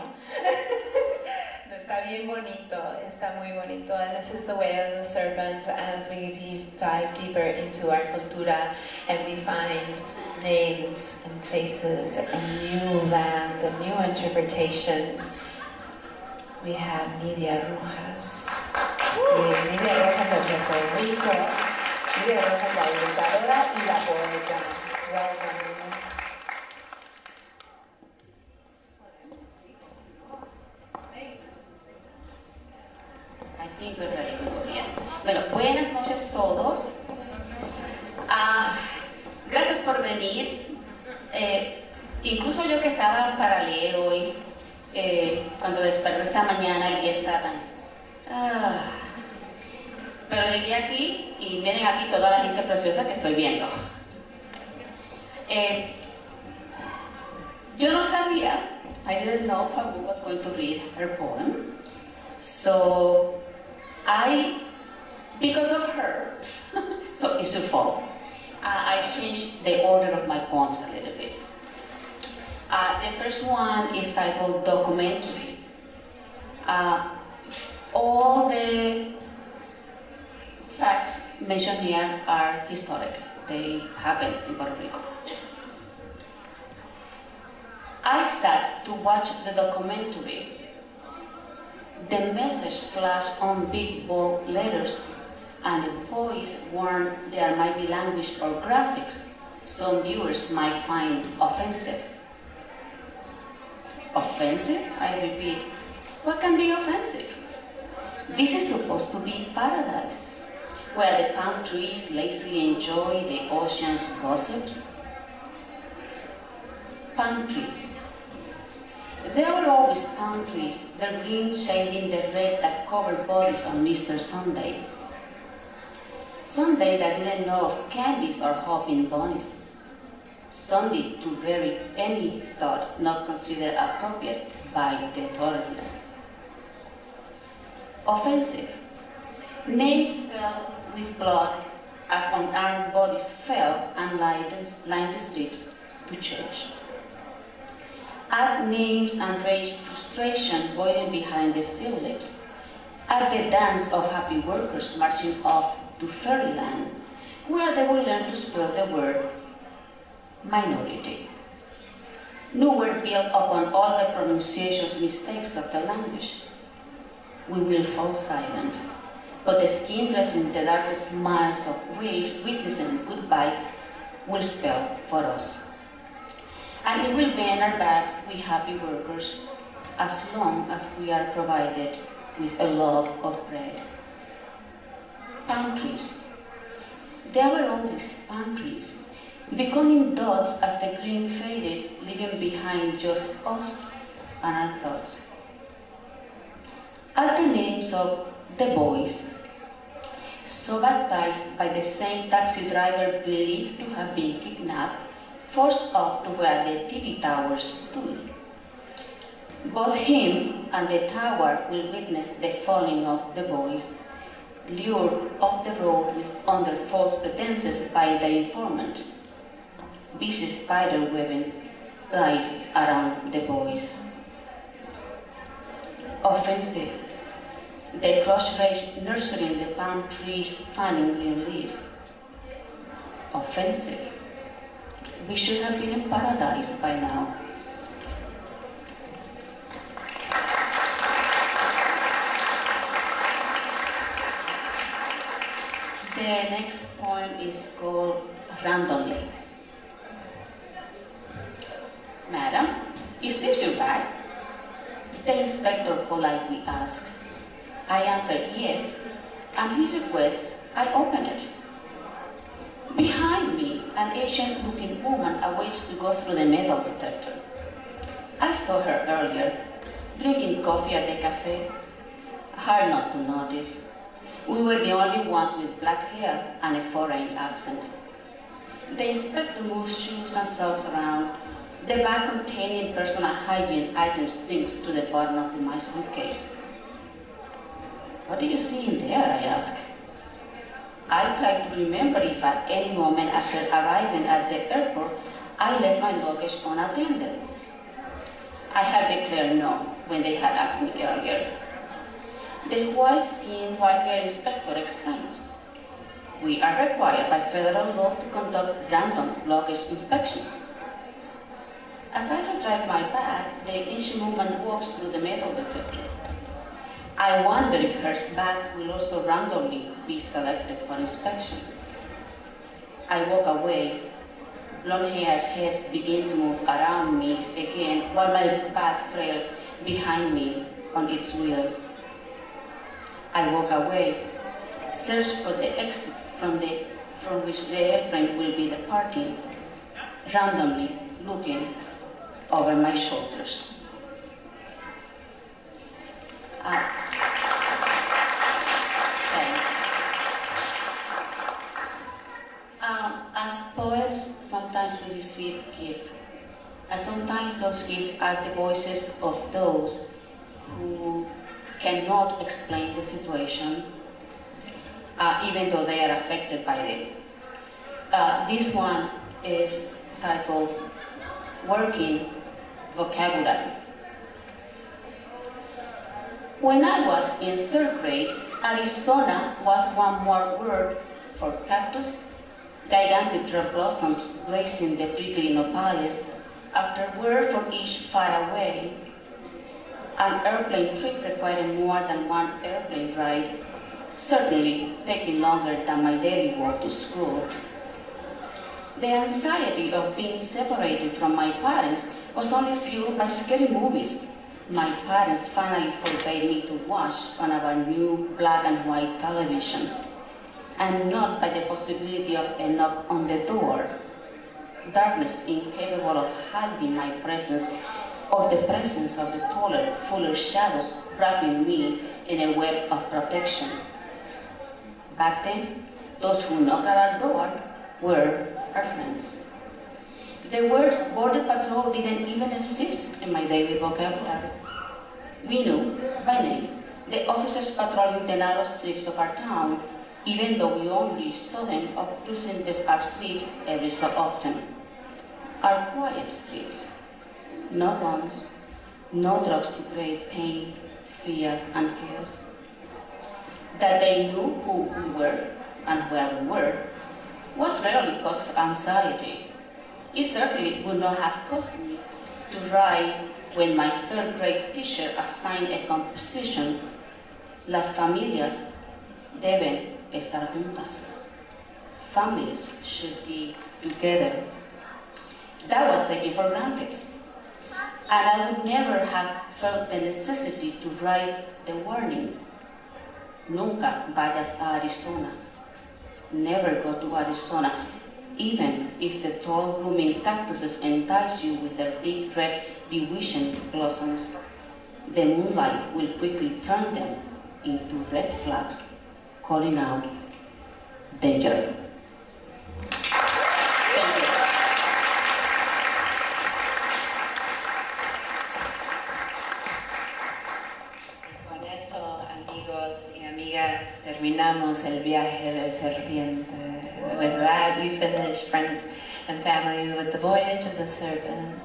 No, está bien bonito, está muy bonito. And this is the way of the serpent as we dive deeper into our cultura and we find names and faces and new lands and new interpretations. We have Nidia Rojas. Sí, Nidia Rojas de Puerto Rico. Nidia Rojas, la educadora y la poeta. Welcome. Bueno, buenas noches todos. Gracias por venir. Incluso yo que estaba para leer hoy, cuando desperté esta mañana el día estaba tan... pero llegué aquí y miren aquí toda la gente preciosa que estoy viendo. Yo no sabía, I didn't know Fabu was going to read her poem. So because of her, so it's your fault. I changed the order of my poems a little bit. The first one is titled Documentary. All the facts mentioned here are historic. They happened in Puerto Rico. I sat to watch the documentary. The message flashed on big bold letters, and a voice warned there might be language or graphics some viewers might find offensive. Offensive? I repeat. What can be offensive? This is supposed to be paradise, where the palm trees lazily enjoy the ocean's gossips. Palm trees. There were always palm trees, the green shading the red that covered bodies on Easter Sunday. Sunday that didn't know of candies or hopping bunnies. Sunday to bury any thought not considered appropriate by the authorities. Offensive. Names fell with blood as unarmed bodies fell and lined the streets to church. Add names and rage frustration boiling behind the silhouette. Add the dance of happy workers marching off to fairyland, where they will learn to spell the word minority. New word built upon all the pronunciations mistakes of the language. We will fall silent, but the skin dressing the darkest miles of rage, weakness, and goodbyes will spell for us. And we will bend our backs, we happy workers, as long as we are provided with a loaf of bread. Palm trees. There were always palm trees, becoming dots as the green faded, leaving behind just us and our thoughts. Are the names of the boys, so baptized by the same taxi driver believed to have been kidnapped, forced up to where the TV tower stood. Both him and the tower will witness the falling of the boys, lured up the road under false pretenses by the informant. Busy spider webbing lies around the boys. Offensive. The crushed rage nurturing the palm trees fanning green leaves. Offensive. We should have been in paradise by now. The next poem is called Randomly. Madam, is this your bag? The inspector politely asked. I answered yes, and he requested I open it. Behind me, an Asian-looking woman awaits to go through the metal detector. I saw her earlier, drinking coffee at the cafe. Hard not to notice. We were the only ones with black hair and a foreign accent. The inspector moves shoes and socks around. The bag containing personal hygiene items sinks to the bottom of my suitcase. What do you see in there? I ask. I try to remember if at any moment after arriving at the airport, I left my luggage unattended. I had declared no when they had asked me earlier. The white-skinned, white-haired inspector explains. We are required by federal law to conduct random luggage inspections. As I retrieve my bag, the Asian woman walks through the metal detector. I wonder if her bag will also randomly be selected for inspection. I walk away. Blonde-haired heads begin to move around me again while my bag trails behind me on its wheels. I walk away, search for the exit from which the airplane will be departing, randomly looking over my shoulders. Thanks. As poets, sometimes we receive gifts, and sometimes those gifts are the voices of those who cannot explain the situation, even though they are affected by it. This one is titled Working Vocabulary. When I was in 3rd grade, Arizona was one more word for cactus, gigantic red blossoms gracing the prickly nopales, after word for each far away. An airplane trip requiring more than one airplane ride, certainly taking longer than my daily walk to school. The anxiety of being separated from my parents was only fueled by scary movies my parents finally forbade me to watch on our new black and white television, and not by the possibility of a knock on the door, darkness incapable of hiding my presence, or the presence of the taller, fuller shadows wrapping me in a web of protection. Back then, those who knocked at our door were our friends. The words Border Patrol didn't even exist in my daily vocabulary. We knew, by name, the officers patrolling the narrow streets of our town, even though we only saw them obtruding our street every so often. Our quiet street. No guns, no drugs to create pain, fear, and chaos. That they knew who we were and where we were was rarely cause for anxiety. It certainly would not have caused me to write when my 3rd grade teacher assigned a composition, Las familias deben estar juntas. Families should be together. That was taken for granted. And I would never have felt the necessity to write the warning. Nunca vayas a Arizona. Never go to Arizona, even if the tall blooming cactuses entice you with their big red bewitching blossoms. The moonlight will quickly turn them into red flags, calling out, danger. Thank you. Con eso, amigos y amigas, terminamos el viaje del serpiente. With that, we finish, friends and family, with the voyage of the serpent.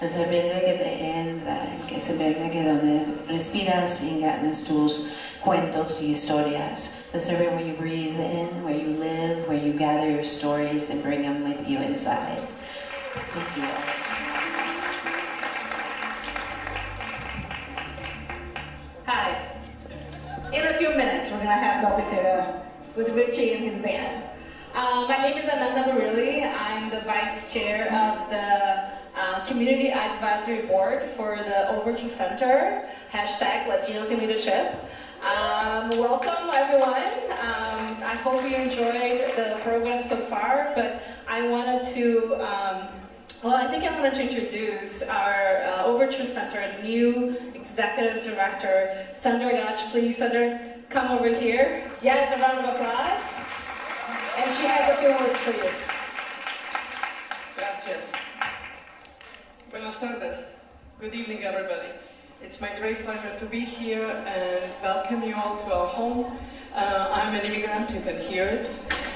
El serpiente que te entra, el serpiente que donde respiras y ganas tus cuentos y historias. The serpent where you breathe in, where you live, where you gather your stories and bring them with you inside. Thank you all. Hi. In a few minutes, we're going to have Dopitera with Richie and his band. My name is Ananda Barilli. I'm the vice chair of the Community Advisory Board for the Overture Center, #Latinos in Leadership. Welcome, everyone. I hope you enjoyed the program so far, but I wanted to, I think I wanted to introduce our Overture Center new executive director, Sandra Gach. Please, Sandra, come over here. Yes, a round of applause. And she has a few words for you. Gracias. Buenas tardes. Good evening, everybody. It's my great pleasure to be here and welcome you all to our home. I'm an immigrant, you can hear it.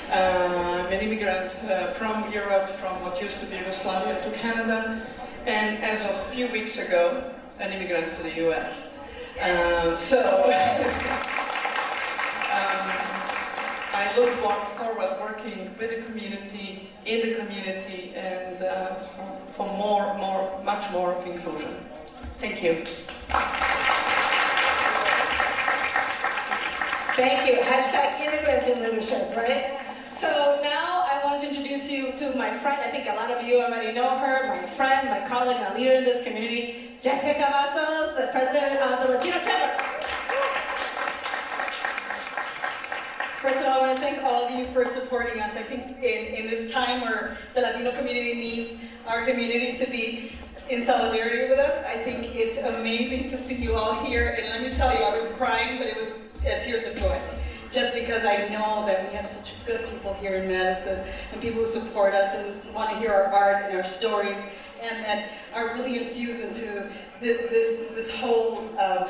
I'm an immigrant from Europe, from what used to be Yugoslavia to Canada, and as of a few weeks ago, an immigrant to the US. I look forward working with the community, in the community, and for much more of inclusion. Thank you. Thank you. Hashtag immigrants in leadership, right? So now I want to introduce you to my friend. I think a lot of you already know her, my friend, my colleague, and a leader in this community, Jessica Cavazos, the president of the Latino Chamber. First of all, I want to thank all of you for supporting us. I think in this time where the Latino community needs our community to be in solidarity with us, I think it's amazing to see you all here. And let me tell you, I was crying, but it was tears of joy. Just because I know that we have such good people here in Madison and people who support us and want to hear our art and our stories and that are really infused into this whole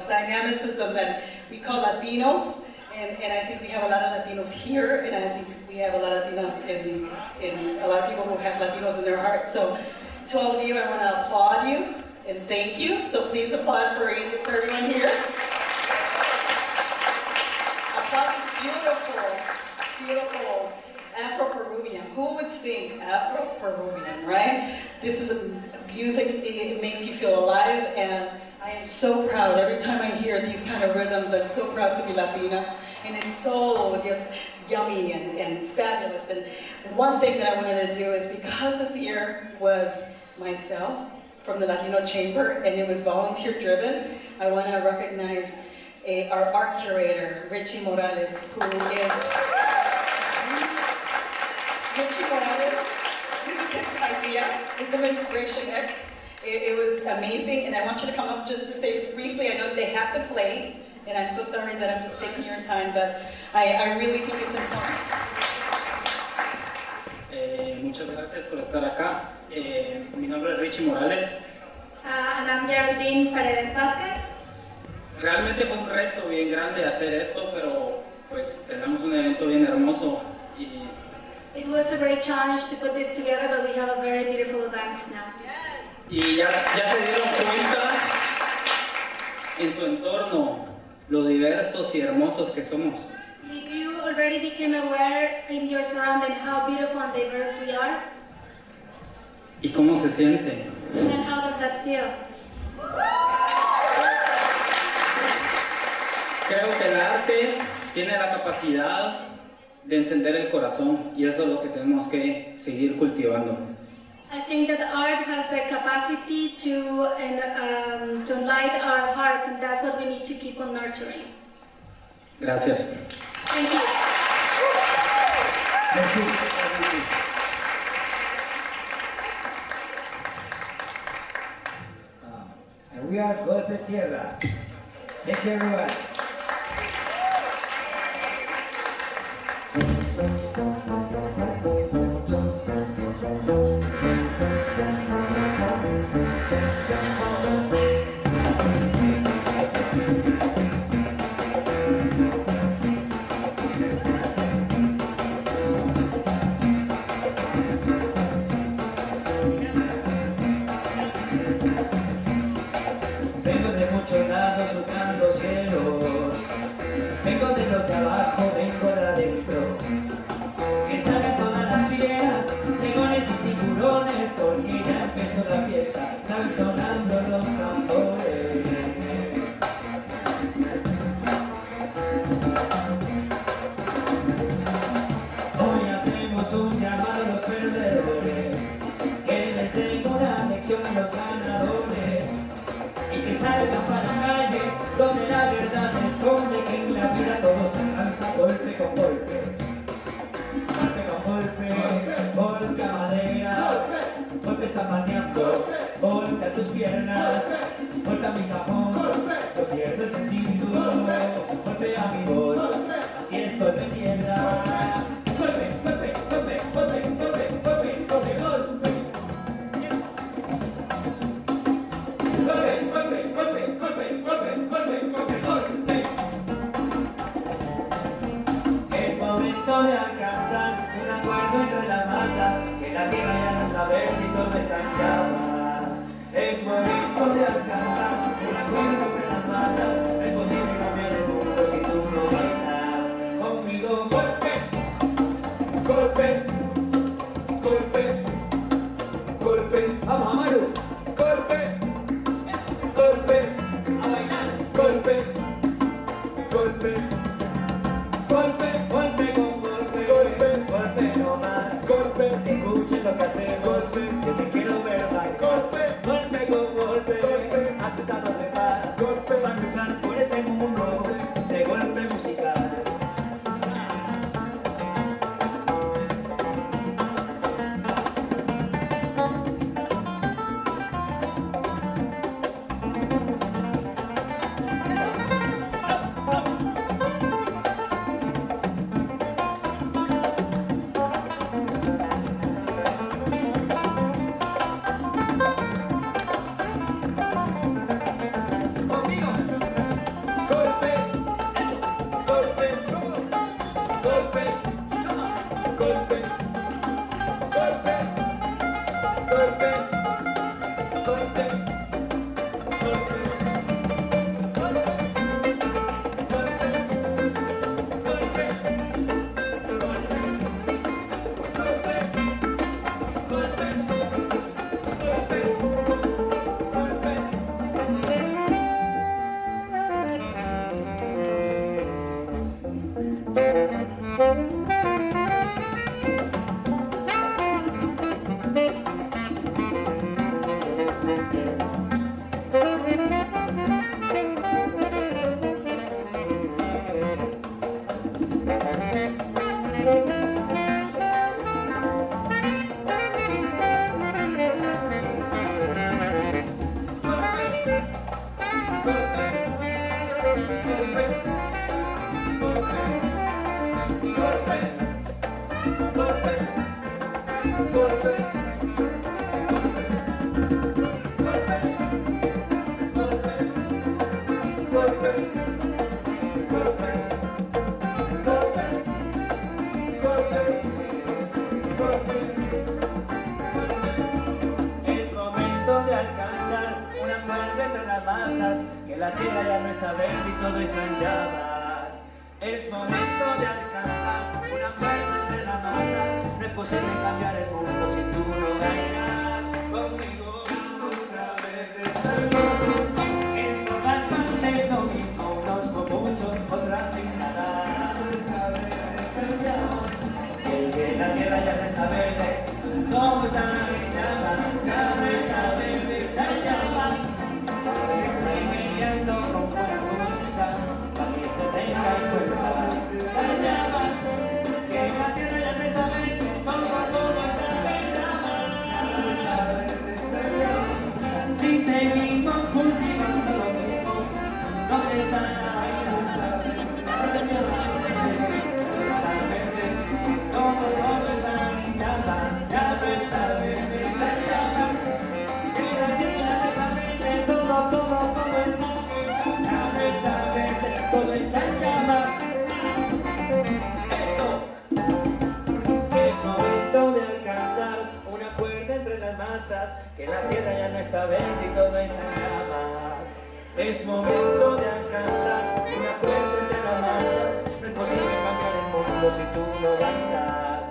dynamicism that we call Latinos. And I think we have a lot of Latinos here, and I think we have a lot of Latinos in a lot of people who have Latinos in their hearts. So to all of you, I want to applaud you and thank you. So please applaud for everyone here. Applaud this beautiful, beautiful Afro-Peruvian. Who would think Afro-Peruvian, right? This is music, it makes you feel alive, and I am so proud. Every time I hear these kind of rhythms, I'm so proud to be Latina. And it's so just yummy and fabulous. And one thing that I wanted to do is, because this year was myself from the Latino Chamber and it was volunteer driven, I want to recognize our art curator, Richie Morales, who is... Richie Morales, this is his idea, it's the Integration X. It was amazing, and I want you to come up just to say briefly. I know they have to play, and I'm so sorry that I'm just taking your time, but I really think it's important. Muchas gracias por estar acá. Mi nombre es Richie Morales. And I'm Geraldine Paredes Vázquez. Realmente fue un reto bien grande hacer esto, pero pues tenemos un evento bien hermoso. It was a great challenge to put this together, but we have a very beautiful event now. Y ya se dieron cuenta en su entorno lo diversos y hermosos que somos. Did you already became aware in your surrounding how beautiful and diverse we are? ¿Y cómo se siente? And how does that feel? Creo que el arte tiene la capacidad de encender el corazón y eso es lo que tenemos que seguir cultivando. I think that art has the capacity to light our hearts, and that's what we need to keep on nurturing. Gracias. Thank you. Merci. And we are Golpe Tierra. Thank you, everyone. Vengo de muchos lados surcando cielos. Vengo de los de abajo, vengo de adentro. Que salgan todas las fieras, leones y tiburones, porque ya empezó la fiesta, están sonando los tambores. Hoy hacemos un llamado a los perdedores, que les den una lección a los ganadores. Y que salgan para la calle, donde la verdad se esconde, que en la zapateando, voltea tus piernas, voltea mi cajón, no pierdo el sentido, golpea mi voz, así es golpe tierra. Golpe, golpe, golpe, golpe, golpe, golpe, golpe, golpe. Golpe, golpe, golpe, golpe, golpe, golpe, golpe, golpe. Es momento de alcanzar un acuerdo entre las masas, que la tierra ya no está verde y todo está en llamas. Es momento de alcanzar un acuerdo entre las masas, es posible cambiar el mundo si tú no bailas conmigo. Golpe, golpe, golpe, golpe. Vamos, Amaru. Golpe, golpe, a bailar. Golpe, golpe, golpe, golpe con golpe, golpe, golpe no más. Golpe, escuchen lo que hacemos, yo te quiero ver bailar. Golpe, golpe con golpe, golpe, atentados de paz. Golpe, para luchar por este mundo, este golpe musical. Es momento de alcanzar un acuerdo entre las masas, que la tierra ya no está verde y todo está en llamas. Es momento de alcanzar un acuerdo entre las masas, no es posible cambiar el mundo si tú no bailas conmigo. Otra vez en todas partes lo mismo, unos con mucho, otras sin nada. Es que la tierra ya no está verde, todo está en llamas, ya no está verde, está en llamas. Siempre queriendo con buena música, para que se tenga en cuenta. Está en llamas, que la tierra ya no está verde, todo está en llamas. Si seguimos cultivando lo mismo, no se está en todo está en llamas. Es momento de alcanzar un acuerdo entre las masas, que la tierra ya no está verde y todo está en llamas. Es momento de alcanzar un acuerdo entre las masas, no es posible cambiar el mundo si tú no bailas.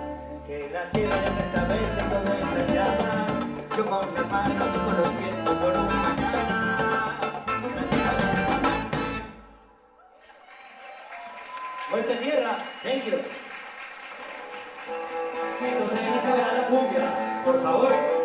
Que la tierra ya no está verde y todo está en llamas. Yo con las manos, tú con los pies, con por un mañana. Vuelta en tierra, thank you. Entonces, inicia la cumbia, por favor.